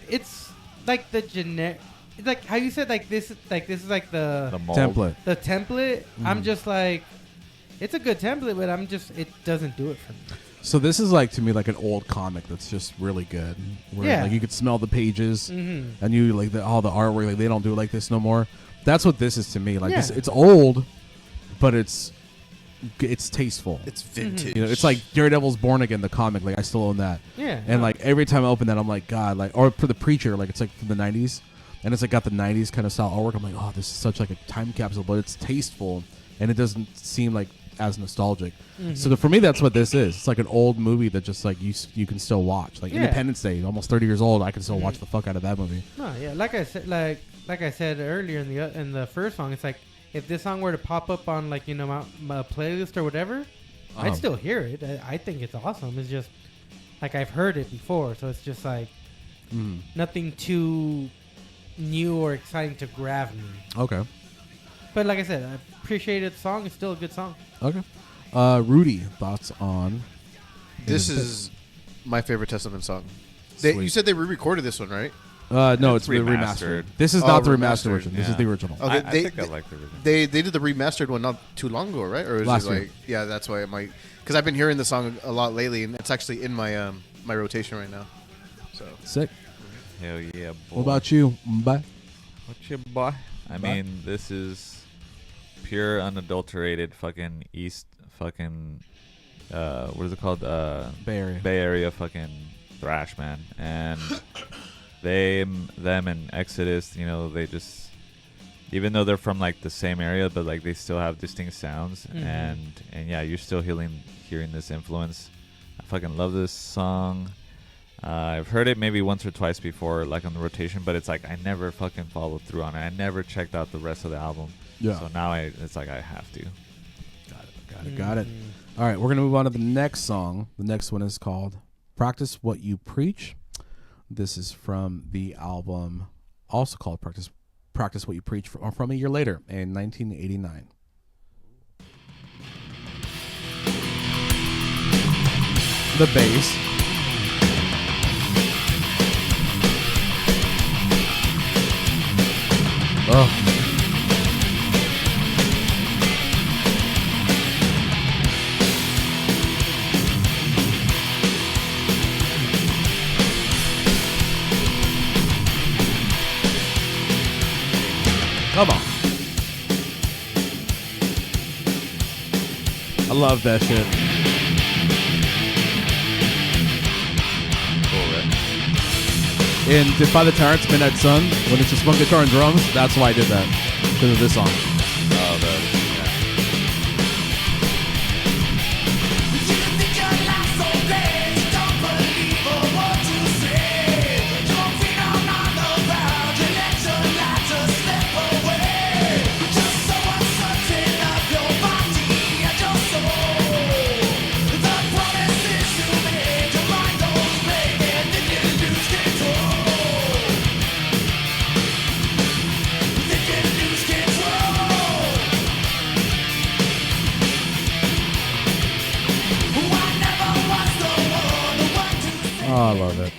the generic. It's like how you said this is like The mold. template. the template. I'm just like, it's a good template, but it doesn't do it for me. So this is like to me like an old comic that's just really good. Where Yeah. like you could smell the pages Mm-hmm. and you like all the artwork. Like they don't do it like this no more. That's what this is to me. Like Yeah. it's old, but it's tasteful. It's vintage. You know, it's like Daredevil's Born Again, the comic. Like I still own that. Yeah. And no. like every time I open that, I'm like, God, like, or for the Preacher, like it's like from the '90s, and it's like got the '90s kind of style artwork. I'm like, oh, this is such like a time capsule, but it's tasteful, and it doesn't seem like as nostalgic. So for me, that's what this is. It's like an old movie that just like you can still watch. Like Yeah. Independence Day, almost 30 years old, I can still watch the fuck out of that movie. No, yeah, like I said earlier in the first song, it's like if this song were to pop up on like my playlist or whatever, I'd still hear it. I think it's awesome. It's just like I've heard it before, so it's just like nothing too new or exciting to grab me. Okay. But like I said, I appreciated the song. It's still a good song. Okay. Rudy, thoughts on? This is my favorite Testament song. Sweet. You said they re-recorded this one, right? No, it's It's the remastered. remastered. This is Oh, not the remastered remastered, version. This is yeah. the original. Oh, I they- think I like the original. They did the remastered one not too long ago, right? Or is Last it year. like that's why it might because I've been hearing the song a lot lately, and it's actually in my my rotation right now. So Sick. Hell yeah, boy. What about you? Bye. What's your boy? I mean, this is pure unadulterated fucking East fucking what is it called? Bay Area. Bay Area fucking thrash, man. And them and Exodus, they just, even though they're from like the same area, but like they still have distinct sounds. And yeah, you're still hearing this influence. I fucking love this song. I've heard it maybe once or twice before, like on the rotation, but it's like I never fucking followed through on it. I never checked out the rest of the album. Yeah. So now it's like I have to. Got it. All right, we're gonna move on to the next song. The next one is called "Practice What You Preach." This is from the album, also called "Practice What You Preach," from a year later in 1989. The bass. love that shit. In Defy the Tyrants, Midnight Sun, when it's just one guitar and drums, that's why I did that. Because of this song. Oh, I love it.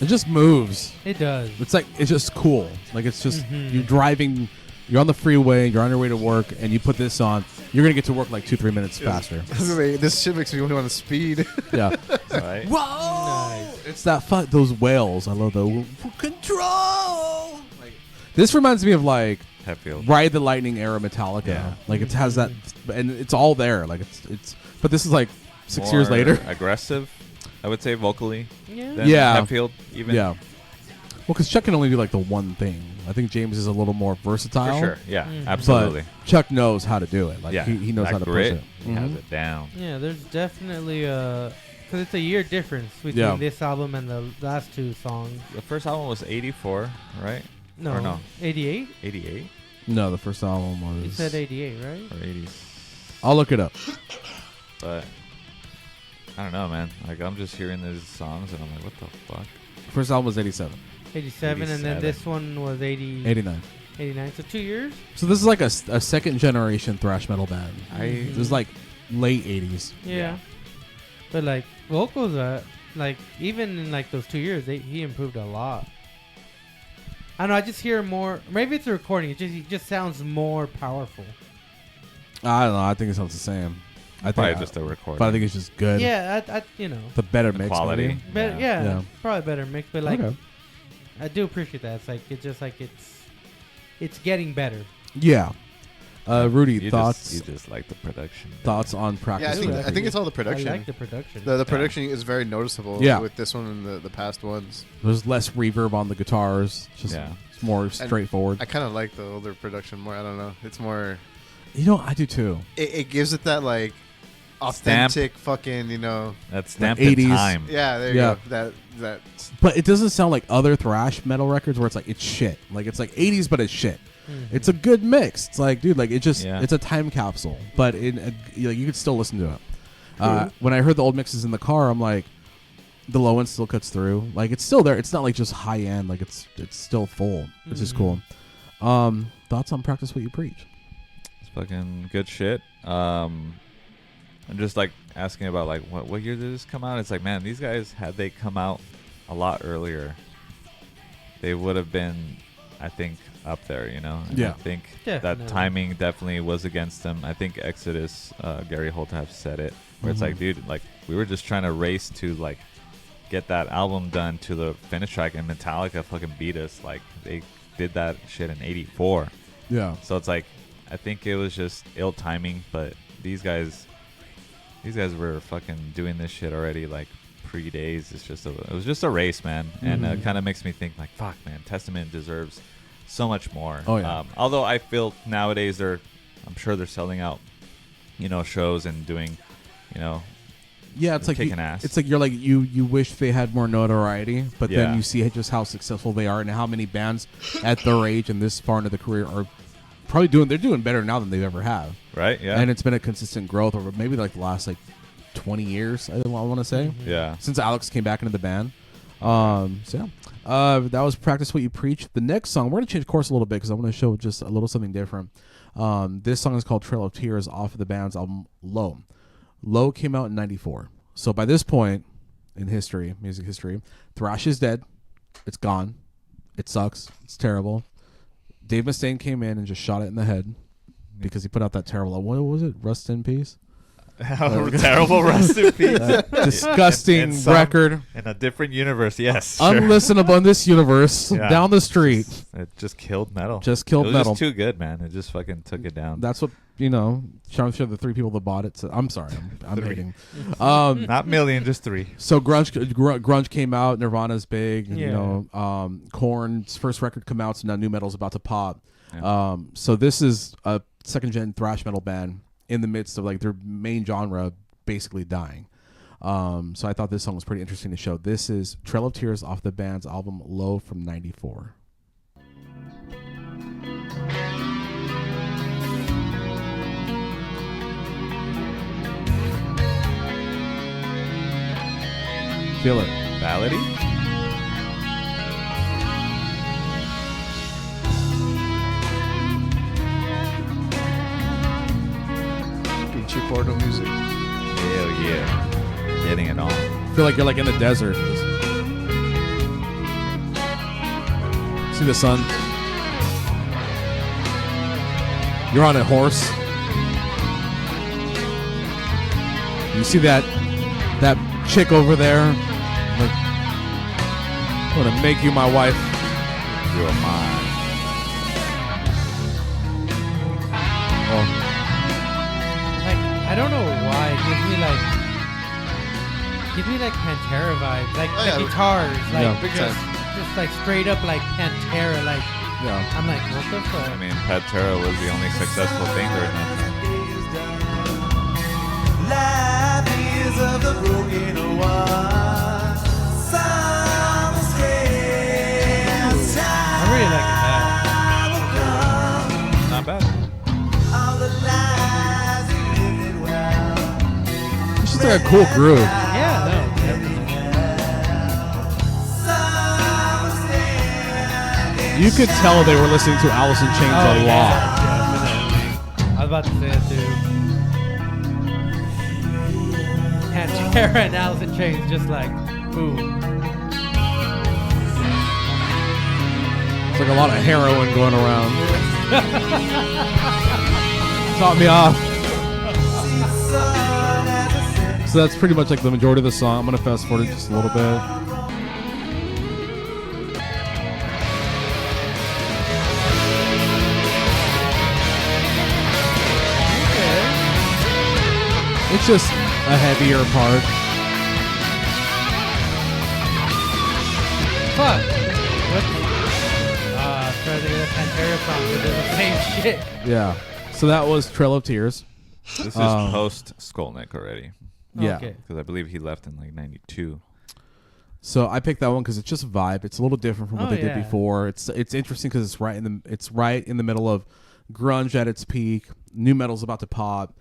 It just moves. It does. It's like, it's just cool. Like, it's just, you're driving, you're on the freeway, you're on your way to work, and you put this on, you're going to get to work like 2-3 minutes faster. This shit makes me want to speed. Yeah. Right? Whoa! Nice. It's that fun, those wails. I love the control. Like, this reminds me of like Hetfield. Ride the Lightning era Metallica. Yeah. Like it has that, and it's all there. Like it's. But this is like 6 years More later. aggressive, I would say, vocally. Yeah. Than Yeah. Hetfield, even. Yeah. Well, because Chuck can only do like the one thing. I think James is a little more versatile. For sure. Yeah, Mhm. absolutely. But Chuck knows how to do it. Like yeah. he knows That how to grit, push it. He has Mhm. it down. Yeah, there's definitely because it's a year difference between Yeah. this album and the last two songs. The first album was 84, right? No, Or no. 88. 88 No, the first album was. You said 88, right? or 80s. I'll look it up. But I don't know, man. Like, I'm just hearing these songs and I'm like, what the fuck? First album was 87. 87, and then 87. this one was 89. 89. So 2 years. So this is like a second generation thrash metal band. Mhm. This is like late 80s. Yeah. But like vocals, like even in like those 2 years, he improved a lot. I don't know. I just hear more. Maybe it's the recording. It just sounds more powerful. I don't know. I think it sounds the same. I Probably think, just a recording. but I think it's just good. Yeah, I you know, The better The mix. quality. maybe. better, Yeah. yeah, Yeah. probably better mix. But like, Okay. I do appreciate that. It's like it's getting better. Yeah. Rudy, you thoughts you just like the production. on Yeah, practice? I think it's all the production. I like the production. The production is very noticeable Yeah. with this one and the past ones. There's less reverb on the guitars. Just Yeah. it's more straightforward. I kind of like the older production more. I don't know. It's more. You know, I do too. It gives it that like authentic fucking, you know. That's stamped 80s. in time. Yeah, there you Yeah. go. That. But it doesn't sound like other thrash metal records where it's like it's shit. Like it's like 80s, but it's shit. Mhm. It's a good mix. It's like, dude, like it just Yeah. it's a time capsule, but you could still listen to it. When I heard the old mixes in the car, I'm like, the low end still cuts through. Like it's still there. It's not like just high end. Like it's still full. It's just cool. Thoughts on Practice What You Preach? It's fucking good shit. I'm just like asking about like what year did this come out? It's like, man, these guys, had they come out a lot earlier, they would have been, I think, up there, you know? And Yeah. I think Definitely. that timing definitely was against them. I think Exodus, Gary Holt have said it, where it's like, dude, like we were just trying to race to like get that album done to the finish track, and Metallica fucking beat us. Like they did that shit in '84. Yeah. So it's like, I think it was just ill timing, but these guys were fucking doing this shit already like pre-days. It was just a race, man. And it kind of makes me think like, fuck, man, Testament deserves so much more. Oh, yeah. Although I feel nowadays I'm sure they're selling out, you know, shows and doing, you know, Yeah, it's like kicking ass. It's like you wish they had more notoriety, but Yeah. then you see just how successful they are and how many bands at their age and this far into the career are probably doing better now than they've ever have. right? Yeah. And it's been a consistent growth over maybe like the last like 20 years. I want to say yeah. since Alex came back into the band. That was Practice What You Preach. The next song, we're gonna change course a little bit because I want to show just a little something different. This song is called Trail of Tears off of the band's album Low. Low came out in '94. So by this point in history, music history, thrash is dead. It's gone. It sucks. It's terrible. Dave Mustaine came in and just shot it in the head because he put out that terrible. What was it? Rust in Peace. Terrible rest in peace. Disgusting In some- record. In a different universe, yes. Sure. Unlistenable in this universe. Yeah. Down the street. It just killed metal. Just killed it was metal. just too good, man. It just fucking took it down. That's what you know, I'm sure the 3 people that bought it. So I'm sorry, I'm hating. Not million, just 3. So grunge came out. Nirvana's big. Yeah. You know, Korn's first record come out. So now new metal's about to pop. Yeah. So this is a second gen thrash metal band in the midst of like their main genre basically dying. So I thought this song was pretty interesting to show. This is Trail of Tears off the band's album Low from '94. Feel it. Ballady? Pinche porno music. Hell yeah. Getting it on. Feel like you're like in the desert. See the sun. You're on a horse. You see that chick over there? Like, I'm gonna make you my wife. You're mine. Oh, Like, I don't know why. It gives me like Pantera vibes. Like Oh, the yeah. guitars. Like Yeah. Big just like straight up like Pantera. Like yeah. I'm like, what the fuck? I mean, Pantera was the only successful thing during that time. Life is of the broken one. Some I really like that. Not bad. all the lives you lived well. It's just like a cool groove. Yeah, no, definitely. You could tell they were listening to Alice in Chains a lot. Definitely. I was about to say it too. Pantera and Alice in Chains, just like boom. It's like a lot of heroin going around. Taught me off. So that's pretty much like the majority of the song. I'm gonna fast forward it just a little bit. It's just a heavier part. Fuck. What? Trying to get a Pantera song, but they're the same shit. Yeah. So that was Trail of Tears. This is post Skolnick already. Yeah. Okay. Because I believe he left in like 92. So I picked that one because it's just a vibe. It's a little different from what Oh, they did yeah. before. It's interesting because it's right in the middle of grunge at its peak. New metal's about to pop.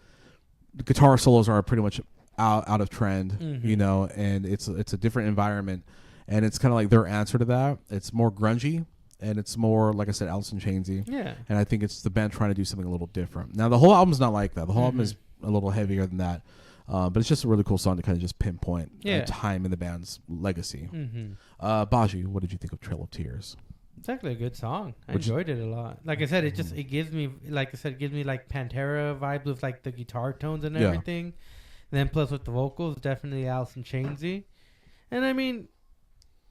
The guitar solos are pretty much out of trend, Mhm. you know, and it's a different environment, and it's kind of like their answer to that. It's more grungy, and it's more, like I said, Alice in Chainsy. Yeah. And I think it's the band trying to do something a little different. Now the whole album's not like that. The whole album is a little heavier than that, but it's just a really cool song to kind of just pinpoint Yeah. a time in the band's legacy. Mm-hmm. Baji, what did you think of Trail of Tears? It's actually a good song. I Would you- enjoyed it a lot. Like I said, it gives me, like I said, it gives me like Pantera vibes with like the guitar tones and Yeah. everything. And then plus with the vocals, definitely Alice in Chainsy. And I mean,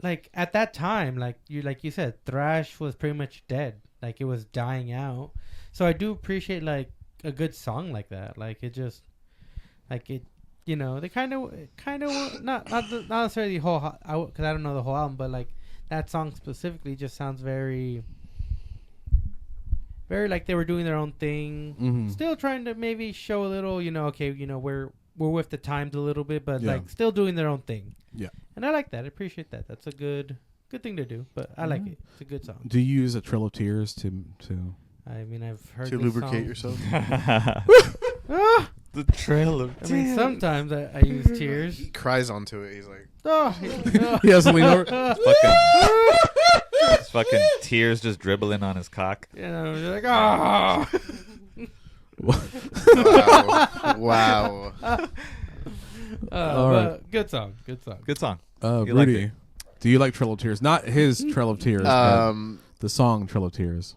like at that time, like you said, thrash was pretty much dead. Like it was dying out. So I do appreciate like a good song like that. Like it just, like it, you know, they kind of not necessarily the whole, because I don't know the whole album, but like that song specifically just sounds very like they were doing their own thing. Mm-hmm. Still trying to maybe show a little, you know, okay, you know, we're with the times a little bit, but Yeah. like still doing their own thing. Yeah. And I like that. I appreciate that. That's a good thing to do. But I like it. It's a good song. Do you use a Trail of Tears to? I mean, I've heard To this lubricate song. yourself. Ah! The Trail of I mean, sometimes I use tears. He cries onto it. He's like, Oh, He has to lean over. His fucking tears just dribbling on his cock. you know, you're like, oh. wow. But good song. Good song. Good song. You liked Rudy, it. do you like Trail of Tears? Not his Trail of Tears, but the song Trail of Tears.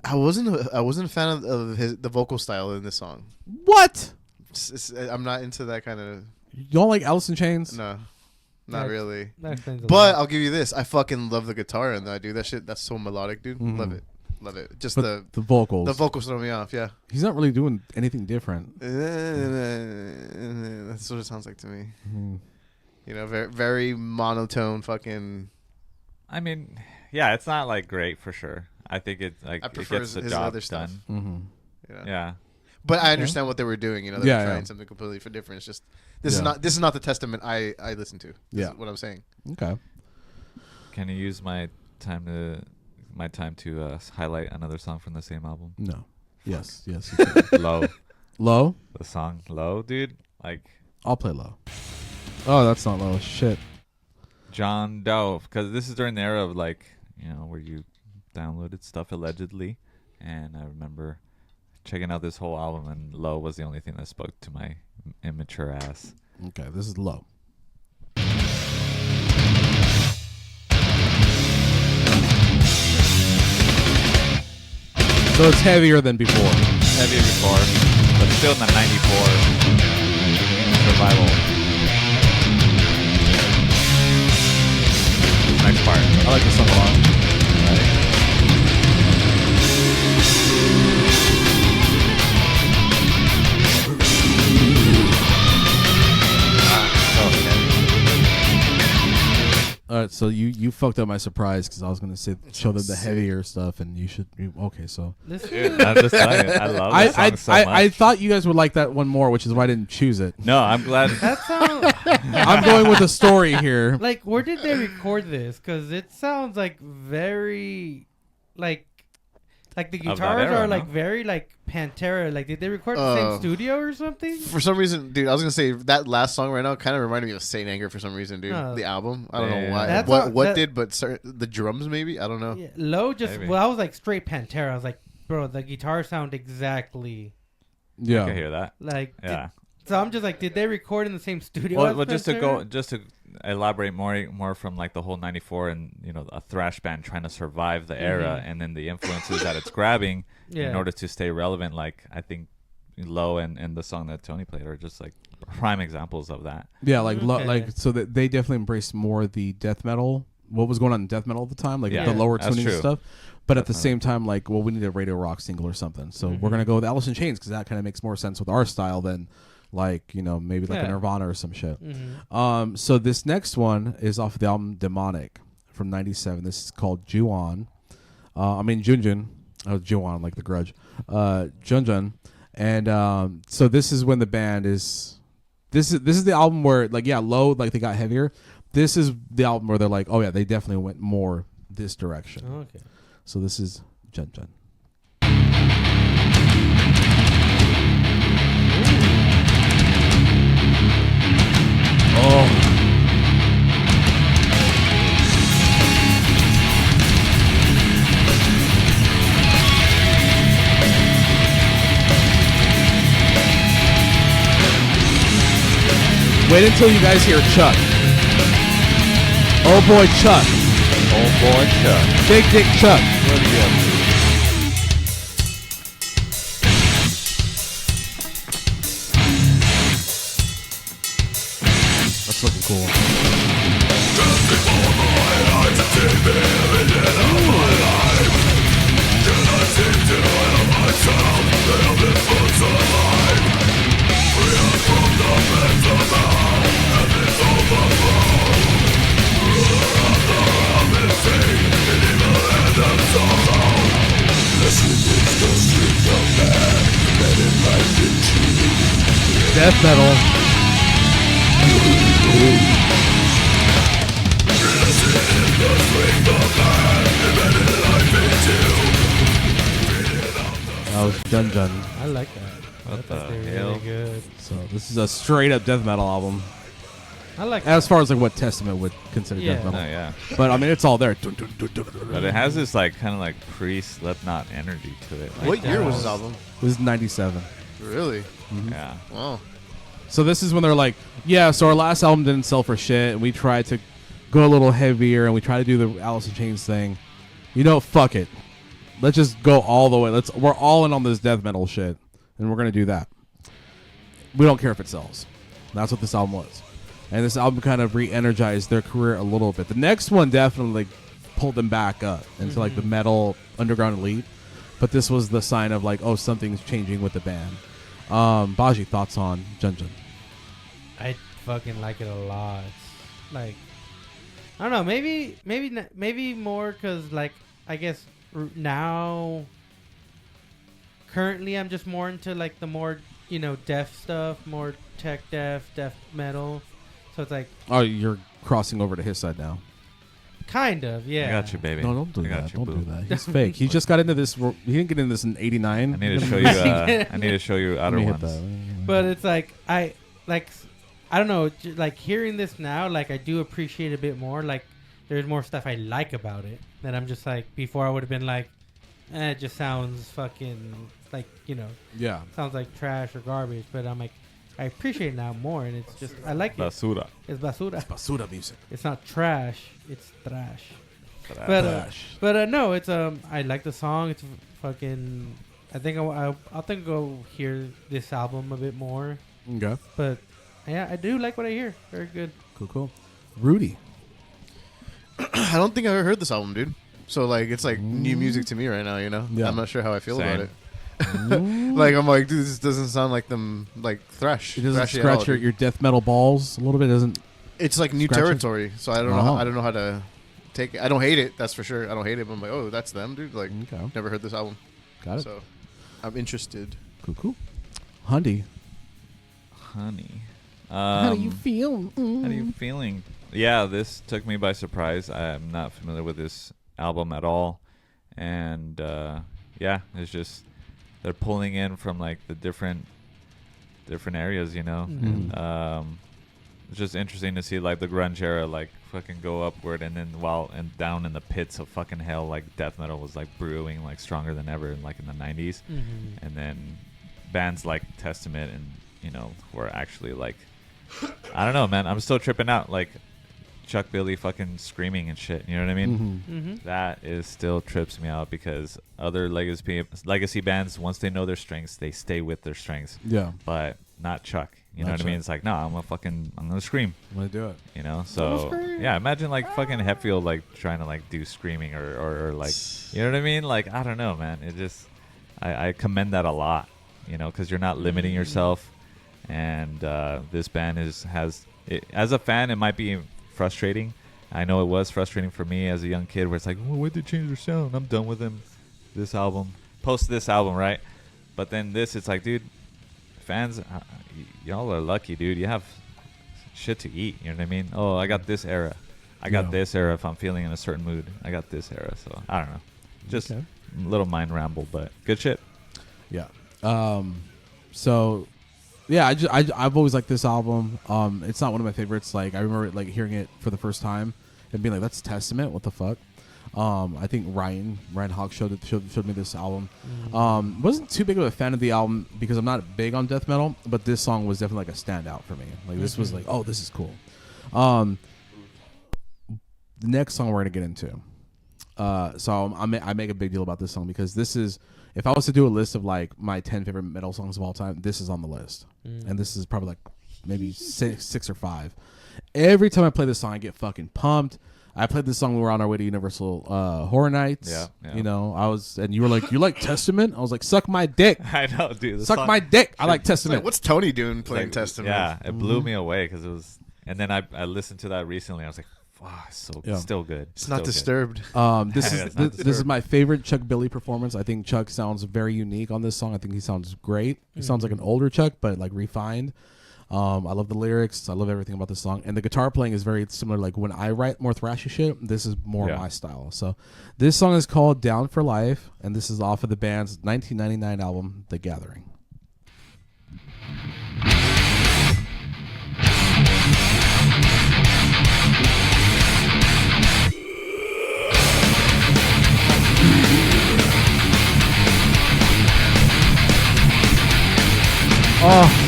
I wasn't a fan of the vocal style in this song. What? I'm not into that kind of. You don't like Alice in Chains? No, not Yeah. really. That explains a But lot. I'll give you this: I fucking love the guitar, and I do that shit. That's so melodic, dude. Mhm. Love it. Love it. Just But the vocals. the vocals throw me off. Yeah. He's not really doing anything different. That's what it sounds like to me. You know, very very monotone. Fucking. I mean, yeah, it's not like great for sure. I think it I it prefer gets the his job other stuff. done. Yeah. But I understand what they were doing. You know, they were trying yeah. something completely different. It's just this Yeah. is not the testament I listen to. This is what I'm saying. Okay. Can you use my time to highlight another song from the same album? No. Yes. Yes. You can. Low. Low. The song Low, dude. Like I'll play low. Oh, that's not low. Shit. John Doe, because this is during the era of like, you know, where you downloaded stuff allegedly, and I remember checking out this whole album, and Low was the only thing that spoke to my immature ass. Okay, this is low. So it's heavier than before. Heavier before, but still in the 94 survival. Next part. I like this song a lot. All right, so you fucked up my surprise because I was gonna show them the heavier stuff, and you should. Okay, so Dude, I'm just telling you, I love this song so much. I thought you guys would like that one more, which is why I didn't choose it. No, I'm glad. That sounds I'm going with the story here. like, where did they record this? Because it sounds like very, like the Of that guitars era, are like no? very like Pantera. Like, did they record the same Oh. studio or something? For some reason, dude, I was gonna say that last song right now kind of reminded me of Saint Anger for some reason, dude. Oh. The album, I don't know Yeah. why. That's What all- that- did, but the drums maybe, I don't know. Yeah, Low just Maybe. well, I was like straight Pantera. I was like, bro, the guitar sound exactly I can Yeah, hear that. like. Yeah. So I'm just like, did they record in the same studio? Well, as just to Pantera? just to elaborate more from like the whole 94 and, you know, a thrash band trying to survive the era, and then the influences that it's grabbing in order to stay relevant. Like, I think Low and the song that Tony played are just like prime examples of that. yeah, like Okay. like so that they definitely embraced more the death metal. What was going on in death metal at the time, like Yeah. the lower That's tuning and true. stuff. But at the Definitely. same time, like, well, we need a radio rock single or something. So we're gonna go with Alice in Chains because that kind of makes more sense with our style than, like, you know, maybe like a Yeah. Nirvana or some shit. Mhm. So this next one is off the album Demonic from '97. This is called Junjun. Junjun. Oh, Juon, like The Grudge. Junjun. And so this is when the band is. This is the album where, like, yeah, Low, like, they got heavier. This is the album where they're like, oh yeah, they definitely went more this direction. Okay. So this is Junjun. Oh. Wait until you guys hear Chuck. Oh boy, Chuck. Oh boy, Chuck. Big Dick Chuck. What are you up to? That's looking cool. Death metal. That was Junjun. I like that. What I thought the they were hell? really good. So this is a straight up death metal album. I like As far as like what Testament would consider death Yeah. Oh metal. yeah, But I mean it's all there. but it has this like kind of like pre-Slipknot energy to it. Like, What year was this album? This is 97. Really? yeah, Wow. So this is when they're like, yeah, so our last album didn't sell for shit, and we tried to go a little heavier, and we tried to do the Alice in Chains thing. You know, fuck it. Let's just go all the way. We're all in on this death metal shit, and we're gonna do that. We don't care if it sells. That's what this album was, and this album kind of re-energized their career a little bit. The next one definitely pulled them back up into like the metal underground elite. But this was the sign of like, oh, something's changing with the band. Baji, thoughts on Jun Jun? I fucking like it a lot. It's like, I don't know, maybe more because like I guess now currently I'm just more into like the more death stuff, more tech death metal. So it's like, Oh, you're crossing over to his side now. kind of, yeah. I got you, baby. No, don't do I got that. you, Don't boo. do that. He's fake. He just got into this. He didn't get into this in '89. I need to show you. I need to show you outer ones. But it's like I don't know, like hearing this now, like I do appreciate a bit more. Like there's more stuff I like about it that I'm just like before I would have been like, it just sounds fucking like Yeah. sounds like trash or garbage. But I'm like, I appreciate it now more, and it's just I like it. Basura. It's basura. Basura music. It's not trash. It's thrash. Trash. But no, it's I like the song. It's fucking. I think I'll go hear this album a bit more. Okay. But yeah, I do like what I hear. Very good. Cool. Rudy. I don't think I ever heard this album, dude. So like, it's like new music to me right now. Yeah. I'm not sure how I feel Same. about it. Like I'm like, dude, this doesn't sound like them like thrash. It doesn't thrashy at scratch all, your death metal balls a little bit. It doesn't. It's like new scratch it? territory. So I don't know. Oh. I don't know how to take it. I don't hate it. That's for sure. I don't hate it. But I'm like, oh, that's them, dude. Like, Okay. never heard this album. Got it. So I'm interested. Cool. Hundy. Honey. How do you feel? How are you feeling? Yeah, this took me by surprise. I'm not familiar with this album at all, and yeah, it's just they're pulling in from like the different areas, Mhm. And, it's just interesting to see like the grunge era like fucking go upward, and then and down in the pits of fucking hell, like death metal was like brewing like stronger than ever, like in the 90s, and then bands like Testament and were actually like, I don't know, man. I'm still tripping out. Like Chuck Billy fucking screaming and shit. You know what I mean? Mm-hmm. That is still trips me out because other legacy bands, once they know their strengths, they stay with their strengths. Yeah. But not Chuck. You know Not what I mean? Chuck. It's like, no, I'm gonna scream. I'm gonna do it. So yeah, imagine like fucking Hetfield like trying to like do screaming or like, you know what I mean? Like, I don't know, man. It just, I commend that a lot, because you're not limiting yourself. And this band has it, as a fan, it might be frustrating. I know it was frustrating for me as a young kid, where it's like, well, why'd they change their sound? I'm done with them. This album, right? But then it's like, dude, fans, y'all are lucky, dude. You have shit to eat. You know what I mean? Oh, I got this era. I got this era. If I'm feeling in a certain mood, I got this era. So I don't know. Just Okay. a little mind ramble, but good shit. Yeah. So, yeah, I've always liked this album. It's not one of my favorites. Like I remember like hearing it for the first time and being like, "That's Testament. What the fuck?" I think Ryan Hawk showed me this album. Wasn't too big of a fan of the album because I'm not big on death metal, but this song was definitely like a standout for me. Like this was like, oh, this is cool. The next song we're gonna get into. So I make a big deal about this song because this is, if I was to do a list of like my 10 favorite metal songs of all time, this is on the list, and this is probably like maybe six or five. Every time I play this song, I get fucking pumped. I played this song when we were on our way to Universal Horror Nights. Yeah. And you were like, "You like Testament?" I was like, "Suck my dick." I know, dude. Suck my dick. I like It's Testament. like, what's Tony doing playing Like, Testament? Yeah, it blew me away because it was. And then I listened to that recently. I was like, wow, still good. It's not Still good. disturbed. This Yeah, is it's not this is my favorite Chuck Billy performance. I think Chuck sounds very unique on this song. I think he sounds great. He sounds like an older Chuck, but like refined. I love the lyrics. I love everything about this song, and the guitar playing is very similar. Like when I write more thrashy shit, this is more my style. So this song is called "Down for Life," and this is off of the band's 1999 album, "The Gathering." Oh.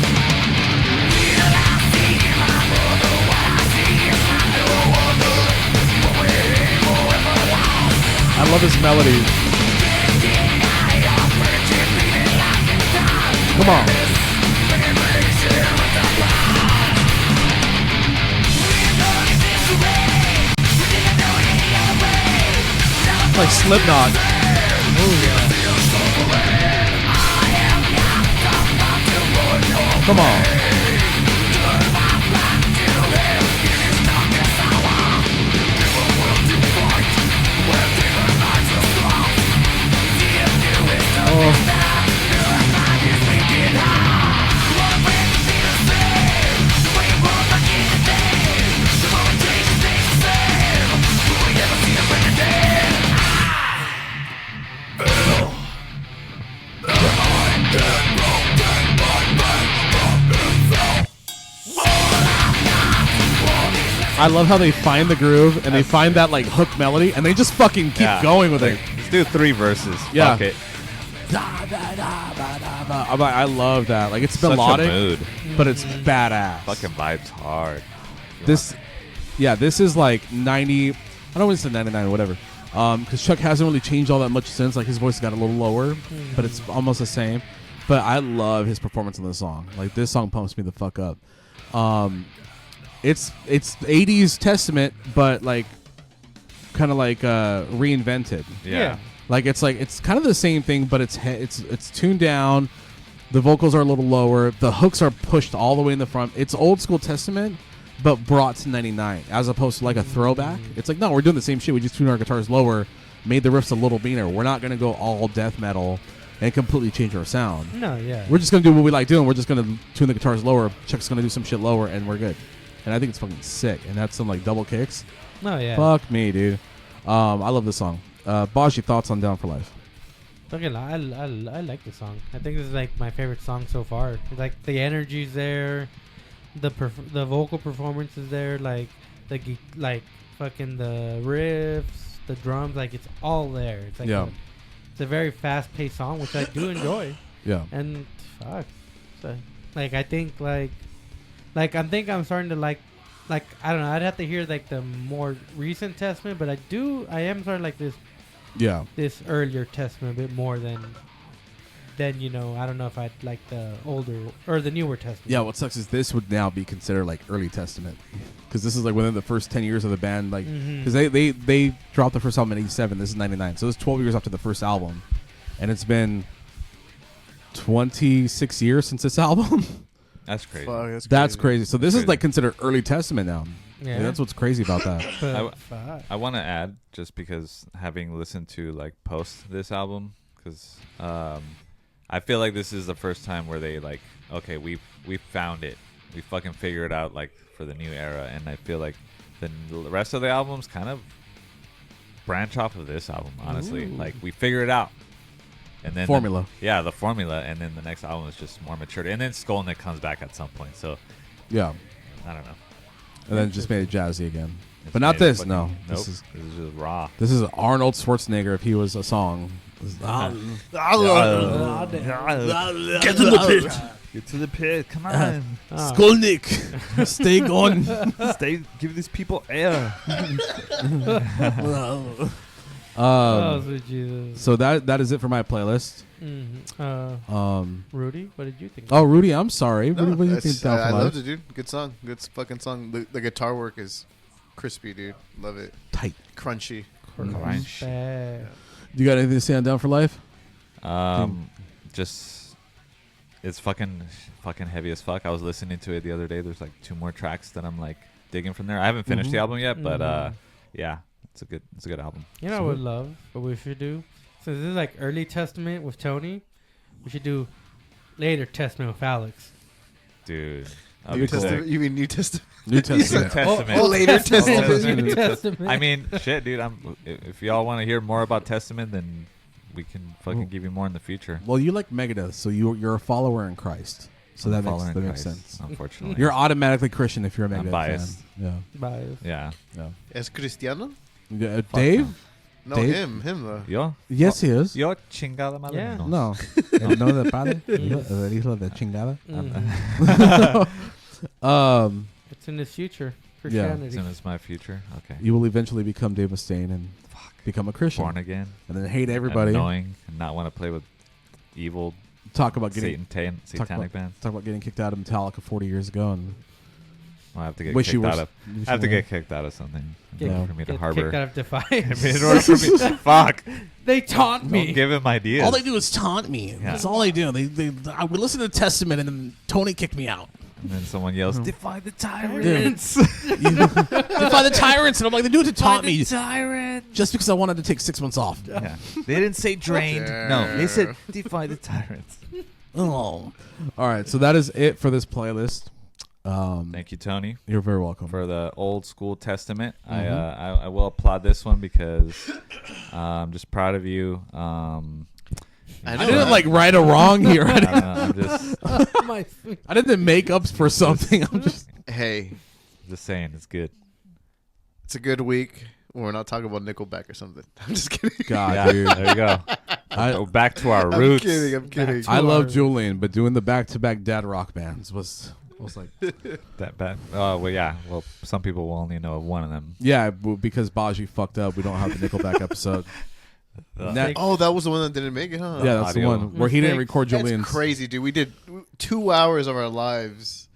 I love his melody. Come on. Like Slipknot. Come on. Oh. I love how they find the groove and they find that like hook melody and they just fucking keep going with it. Let's do 3 verses. Yeah. Fuck it. I love that. Like it's Such melodic, a mood. but it's badass. Fucking vibes hard. This is like 90. I don't want to say 99 or whatever. Because Chuck hasn't really changed all that much since. Like his voice got a little lower, but it's almost the same. But I love his performance on this song. Like this song pumps me the fuck up. It's 80s Testament, but like kind of like reinvented. Yeah. Like it's kind of the same thing, but it's tuned down. The vocals are a little lower. The hooks are pushed all the way in the front. It's old school Testament, but brought to 99 as opposed to like a throwback. It's like, no, we're doing the same shit. We just tuned our guitars lower, made the riffs a little meaner. We're not gonna go all death metal and completely change our sound. No, yeah. We're just gonna do what we like doing. We're just gonna tune the guitars lower. Chuck's gonna do some shit lower, and we're good. And I think it's fucking sick. And that's some like double kicks. No, yeah. Fuck me, dude. I love this song. Bosch, your thoughts on Down for Life? Fucking, I like the song. I think this is like my favorite song so far. It's like the energy's there, the vocal performance is there, like like fucking the riffs, the drums, like it's all there. It's like it's a very fast paced song, which I do enjoy. Yeah. And fuck, so, like I think like I think I'm starting to like I don't know. I'd have to hear like the more recent Testament, but I am starting to like this. Yeah. This earlier Testament a bit more than you know. I don't know if I'd like the older or the newer Testament. Yeah. What sucks is this would now be considered like early Testament because this is like within the first 10 years of the band. Like because they dropped the first album in '87. This is '99, so it's 12 years after the first album, and it's been 26 years since this album. That's crazy. Fuck, That's crazy. So this is Crazy. like considered early Testament now. Yeah. That's what's crazy about that. But fuck. I want to add, just because having listened to like post this album, because I feel like this is the first time where they like, okay, we found it, we fucking figured it out like for the new era, and I feel like the rest of the albums kind of branch off of this album. Honestly, Ooh. like we figured it out, and then Formula. the formula, and then the next album is just more mature, and then Skolnick comes back at some point. So Yeah. I don't know. And then just made it jazzy again. It's But not made it this. fucking- No. Nope. This is just raw. This is Arnold Schwarzenegger if he was a song. This is- Get to the pit. Get to the pit. Come on. Skolnick, stay gone. Stay. Give these people air. Oh, sweet Jesus. So that is it for my playlist. Rudy, what did you think? Oh, Rudy, I'm sorry. No, Rudy, what do you think? Down for I Life? loved it, dude. Good song. Good fucking song. The guitar work is crispy, dude. Love it. Tight. Crunchy. Crunch. Bad. You got anything to say on Down for Life? Just it's fucking heavy as fuck. I was listening to it the other day. There's like 2 more tracks that I'm like digging from there. I haven't finished the album yet, but yeah, it's a good album. You know, I would love what we should do. Since this is like early Testament with Tony, we should do later Testament with Alex. Dude. New Testament? You mean New Testament? New Testament. Testament. Oh, later Testament. New Testament. I mean, shit, dude. If y'all want to hear more about Testament, then we can fucking give you more in the future. Well, you like Megadeth, so you're a follower in Christ. So I'm that following makes Christ, sense. Unfortunately, You're automatically Christian if you're a Megadeth I'm biased. fan. Bias. Yeah. Es Cristiano? Yeah. Dave? No, Dave? him though. Yo. Yes, he is. Yo chingada madre. Yeah. No. El no de padre. El hijo de chingada. It's in his future. As Christianity. soon as my future. Okay. You will eventually become Dave Mustaine and become a Christian. Born again. And then hate everybody. Annoying and not want to play with evil Talk about getting satanic bands. talk about getting kicked out of Metallica 40 years ago and I'll have to get Wish you kicked were. out of. I have to get kicked out of something Yeah. for me to Get harbor. kicked out of Defiance. In order for me, fuck. They taunt Don't me. give him ideas. All they do is taunt me. That's all they do. I would listen to Testament, and then Tony kicked me out. And then someone yells, "Defy the Dude. tyrants!" Defy the tyrants, and I'm like, they do it to taunt me, Tyrant. just because I wanted to take 6 months off. Yeah. They didn't say drained. No, they said defy the tyrants. Oh, all right. So that is it for this playlist. Thank you, Tony, You're very welcome. for the old school testament. Mhm. I will applaud this one because I'm just proud of you. I I didn't like right or wrong here. I don't know, I'm just My sweet- I didn't make ups for something. I'm just Hey, saying it's good. it's a good week. We're not talking about Nickelback or something. I'm just kidding. God, Yeah, dude. there you go. I- Go back to our I'm roots. kidding. I'm kidding. I love Julian, but doing the back-to-back dad rock bands was like, That bad. Oh well, yeah. Well, some people will only know of one of them. yeah, because Baji fucked up. We don't have the Nickelback episode. That- Oh, that was the one that didn't make it, huh? yeah, that's the Audio. one where he didn't Mistakes. record That's Julian's. crazy, dude. We did 2 hours of our lives,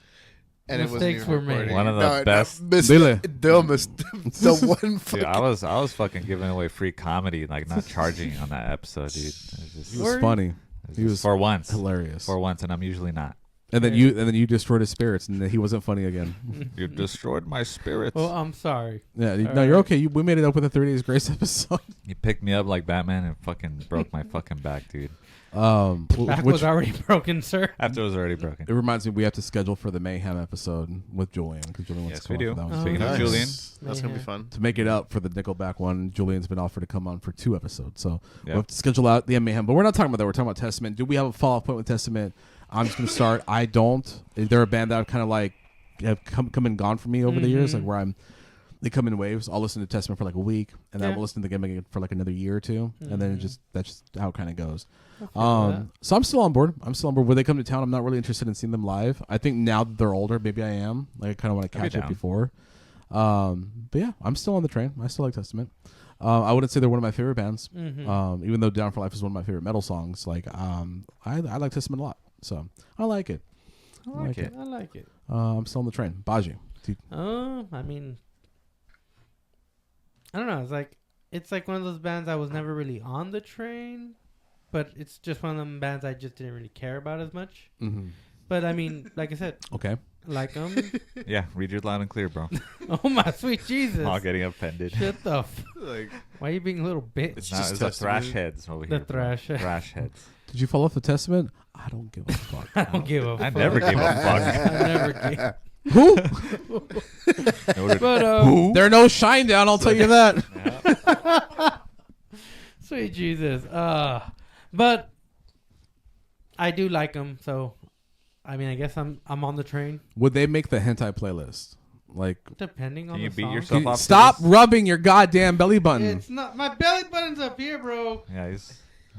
and it wasn't Mistakes even were made. recording. One of the best- Dile. The one Dude, fucking. I was fucking giving away free comedy, like not charging on that episode, dude. It was He was funny, he was for once, hilarious. and I'm usually not. And then you destroyed his spirits, and then he wasn't funny again. You destroyed my spirits. Well, I'm sorry. Yeah, no, All you're right. okay. We made it up with a 30 Days Grace episode. You picked me up like Batman and fucking broke my fucking back, dude. Back Which was already broken, sir. After it was already broken. it reminds me we have to schedule for the Mayhem episode with Julian because Julian wants Yes, to come we on do. for that one. Speaking of Nice. Julian. That's gonna be Mayhem. fun. To make it up for the Nickelback one, Julian's been offered to come on for 2 episodes. So Yeah. we'll have to schedule out the Mayhem. But we're not talking about that. We're talking about Testament. Do we have a follow-up point with Testament? I'm just going to start. I don't. They're a band that I've kind of like have come and gone for me over the years, like where they come in waves. I'll listen to Testament for like a week, and then Yeah. we'll listen to them again for like another year or two, and then that's just how it kind of goes. that. So I'm still on board. When they come to town, I'm not really interested in seeing them live. I think now that they're older, maybe I am. Like I kind of want to I'd be catch up down. before. But yeah, I'm still on the train. I still like Testament. I wouldn't say they're one of my favorite bands. Even though Down for Life is one of my favorite metal songs, like I like Testament a lot. So I like it. I like it. I like it. I'm still on the train. Baji. I mean, I don't know. It's like one of those bands I was never really on the train, but it's just one of them bands I just didn't really care about as much. Mm-hmm. But I mean, like I said, Okay. like them. Yeah, read your loud and clear, bro. Oh my sweet Jesus! All getting offended. Shut the. Like, Why are you being a little bitch? It's not. just It's the testimony. thrash heads over The here. bro. thrash heads. Thrash heads. Did you fall off the Testament? I don't give a fuck. I don't give a I fuck. never gave a fuck. I never gave. Who? But There are no shine down. I'll tell you that. sweet Jesus. But I do like them, so I mean, I guess I'm on the train, Would they make the hentai playlist? Like, depending on Can you the beat song. yourself up? stop rubbing your goddamn belly button. It's not my belly button's up here, bro. Yeah, he's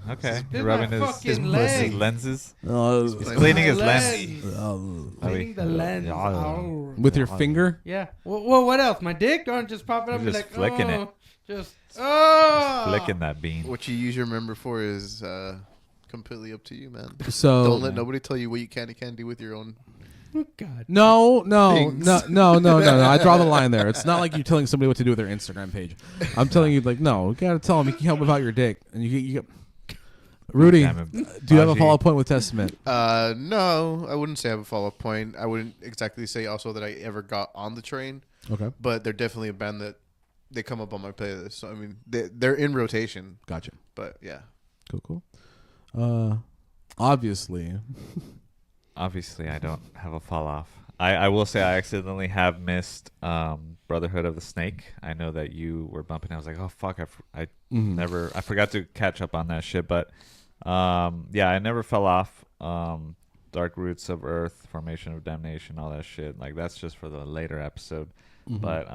okay. This You're rubbing my his fucking his leg. lenses. Uh, He's cleaning his Lens. lens. Cleaning the lens. Yeah. Ow. with your finger? Yeah. Well, what else? My dick? Don't just pop it up You're and be just like, flicking oh, it. Just oh. Flicking that bean. what you use your member for is completely up to you, man. So Don't let nobody tell you what you can and can't do with your own. Oh, God. No. Things. No. I draw the line there. It's not like you're telling somebody what to do with their Instagram page. I'm telling you, like, no, you gotta tell them you can help without your dick. And you Rudy, Damn it, do you have a Baji. follow-up point with Testament? No, I wouldn't say I have a follow-up point. I wouldn't exactly say also that I ever got on the train, Okay, but they're definitely a band that they come up on my playlist. So I mean, they're in rotation. gotcha. But yeah, Cool. Obviously, Obviously, I don't have a fall off. I will say I accidentally have missed Brotherhood of the Snake. I know that you were bumping. I was like, oh fuck, I forgot to catch up on that shit. But yeah, I never fell off. Dark Roots of Earth, Formation of Damnation, all that shit. Like that's just for the later episode. But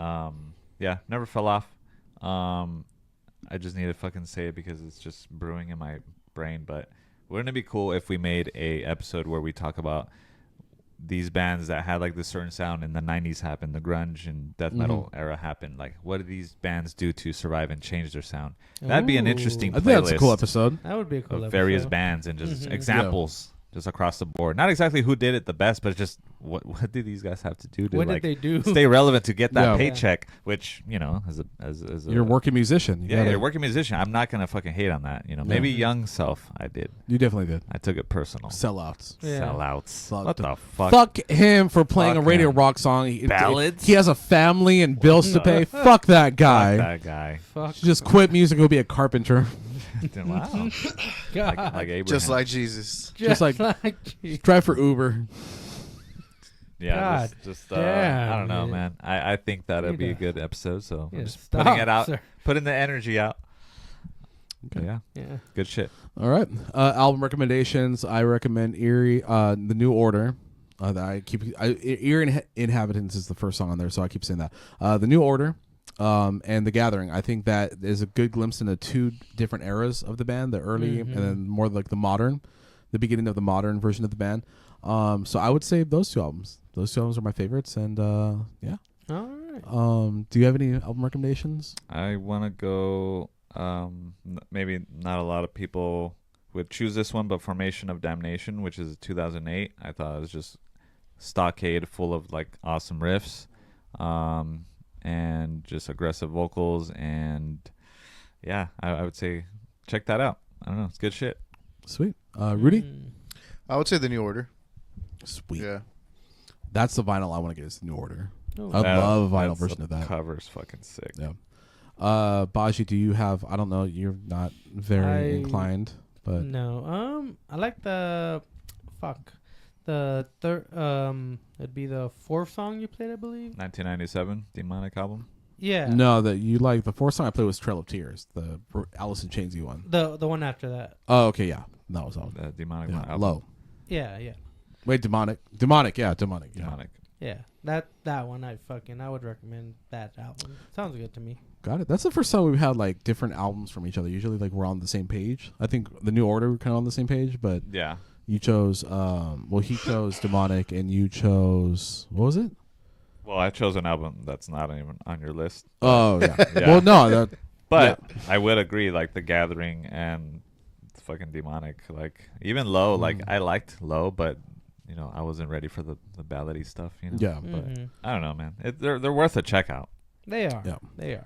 yeah, never fell off. I just need to fucking say it because it's just brewing in my brain. But wouldn't it be cool if we made a episode where we talk about these bands that had like this certain sound in the 90s happened, the grunge and death metal era happened? Like, what did these bands do to survive and change their sound? That'd be an Ooh. interesting I think that's a cool playlist episode. That would be a cool of episode. various bands and just Mhm. examples just across the board. Not exactly who did it the best, but just what did these guys have to do to What did like they do? stay relevant to get that Yeah. paycheck? Which as a You're a working musician. yeah, gotta- you're a working musician. I'm not gonna fucking hate on that. Maybe young self, I did. You definitely did. I took it personal. Sellouts. Yeah. Sellouts. Fuck What the- the fuck? Fuck him for playing Fuck a radio him. rock song. Ballads? He has a family and bills to pay. Fuck that guy. Fuck that guy. Fuck. Just quit music and go be a carpenter. Wow. God. like Abraham. Just like Jesus. just like- Jesus. Drive for Uber. Yeah, God just damn, I don't know, man. man. I think that'll Need be a to- good episode. So Yeah, I'm just stop, putting it out, sir. putting the energy out. Okay. Yeah, Yeah. good shit. All right. Album recommendations. I recommend Eerie, The New Order. That I keep. Eerie Inhabitants is the first song on there, so I keep saying that. The New Order, and The Gathering. I think that is a good glimpse into two different eras of the band: the early and then more like the modern, the beginning of the modern version of the band. So I would say those two albums. Those two albums are my favorites, and yeah. All right. Do you have any album recommendations? I want to go. Maybe not a lot of people would choose this one, but Formation of Damnation, which is 2008. I thought it was just stockade full of like awesome riffs, and just aggressive vocals, and yeah, I would say check that out. I don't know, it's good shit. Sweet. Rudy? Mm. I would say the New Order. Sweet. Yeah. That's the vinyl I want to get is the New Order. Oh. I love a vinyl That's version the of that. Cover's fucking sick. Yeah. Baji, do you have? I don't know. You're not very inclined, but No. I like the the third. It'd be the fourth song you played, I believe. 1997 Demonic album. Yeah. no, that you like. The fourth song I played was "Trail of Tears," the Alice in Chainsy one. The one after that. Oh, okay, yeah, that was all. The Demonic Yeah, album. low. Yeah. Yeah. Wait, demonic, yeah, demonic, yeah. Demonic. Yeah. That one I would recommend that album. Sounds good to me. Got it. That's the first time we've had like different albums from each other. Usually, like we're on the same page. I think the New Order we're kind of on the same page, but Yeah. you chose. Well, he chose demonic, and you chose what was it? Well, I chose an album that's not even on your list. Oh yeah. Yeah. Well, no, that But I would agree, like The Gathering and fucking Demonic, like even Low, like I liked Low, but I wasn't ready for the ballady stuff. yeah. But Mhm. I don't know, man. They're worth a check out. They are. Yeah. They are.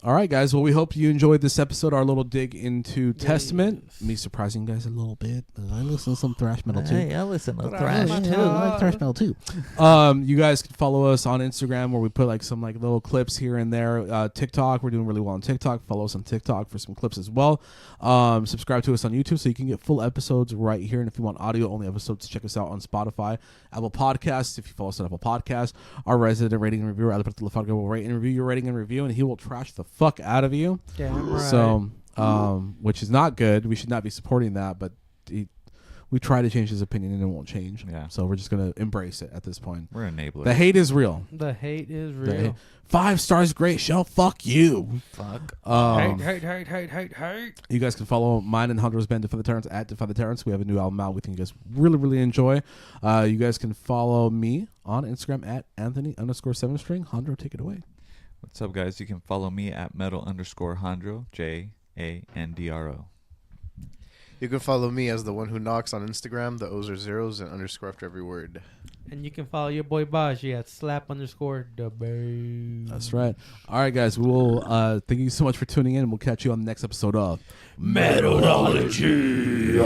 All right, guys. Well, we hope you enjoyed this episode, our little dig into Testament. Yes. Me surprising you guys a little bit. I listen to some thrash metal too. I listen to Thrash thrash Metal. too. I like thrash metal too. You guys can follow us on Instagram where we put like some like little clips here and there. TikTok, we're doing really well on TikTok. Follow us on TikTok for some clips as well. Subscribe to us on YouTube so you can get full episodes right here. And if you want audio only episodes, check us out on Spotify, Apple Podcasts. If you follow us on Apple Podcasts, our resident rating and reviewer, Alberto Lafarga, will rate and review your rating and review, and he will trash the fuck out of you. Damn right. So, which is not good. We should not be supporting that, but we try to change his opinion and it won't change. Yeah. So we're just going to embrace it at this point. We're enablers. The hate is real. The hate is The real. hate- 5 stars, great show. Fuck you. Fuck. Hate. You guys can follow mine and Hunter's band Defy the Terrence at Defy the Terrence. We have a new album out we think you guys really enjoy. You guys can follow me on Instagram at Anthony_7string. Hunter, take it away. What's up, guys? You can follow me at metal_Handro, JANDRO. You can follow me as the one who knocks on Instagram. The O's are zeros and underscore after every word. And you can follow your boy Baji at slap_the That's right. All right, guys. We'll thank you so much for tuning in. We'll catch you on the next episode of Metalology.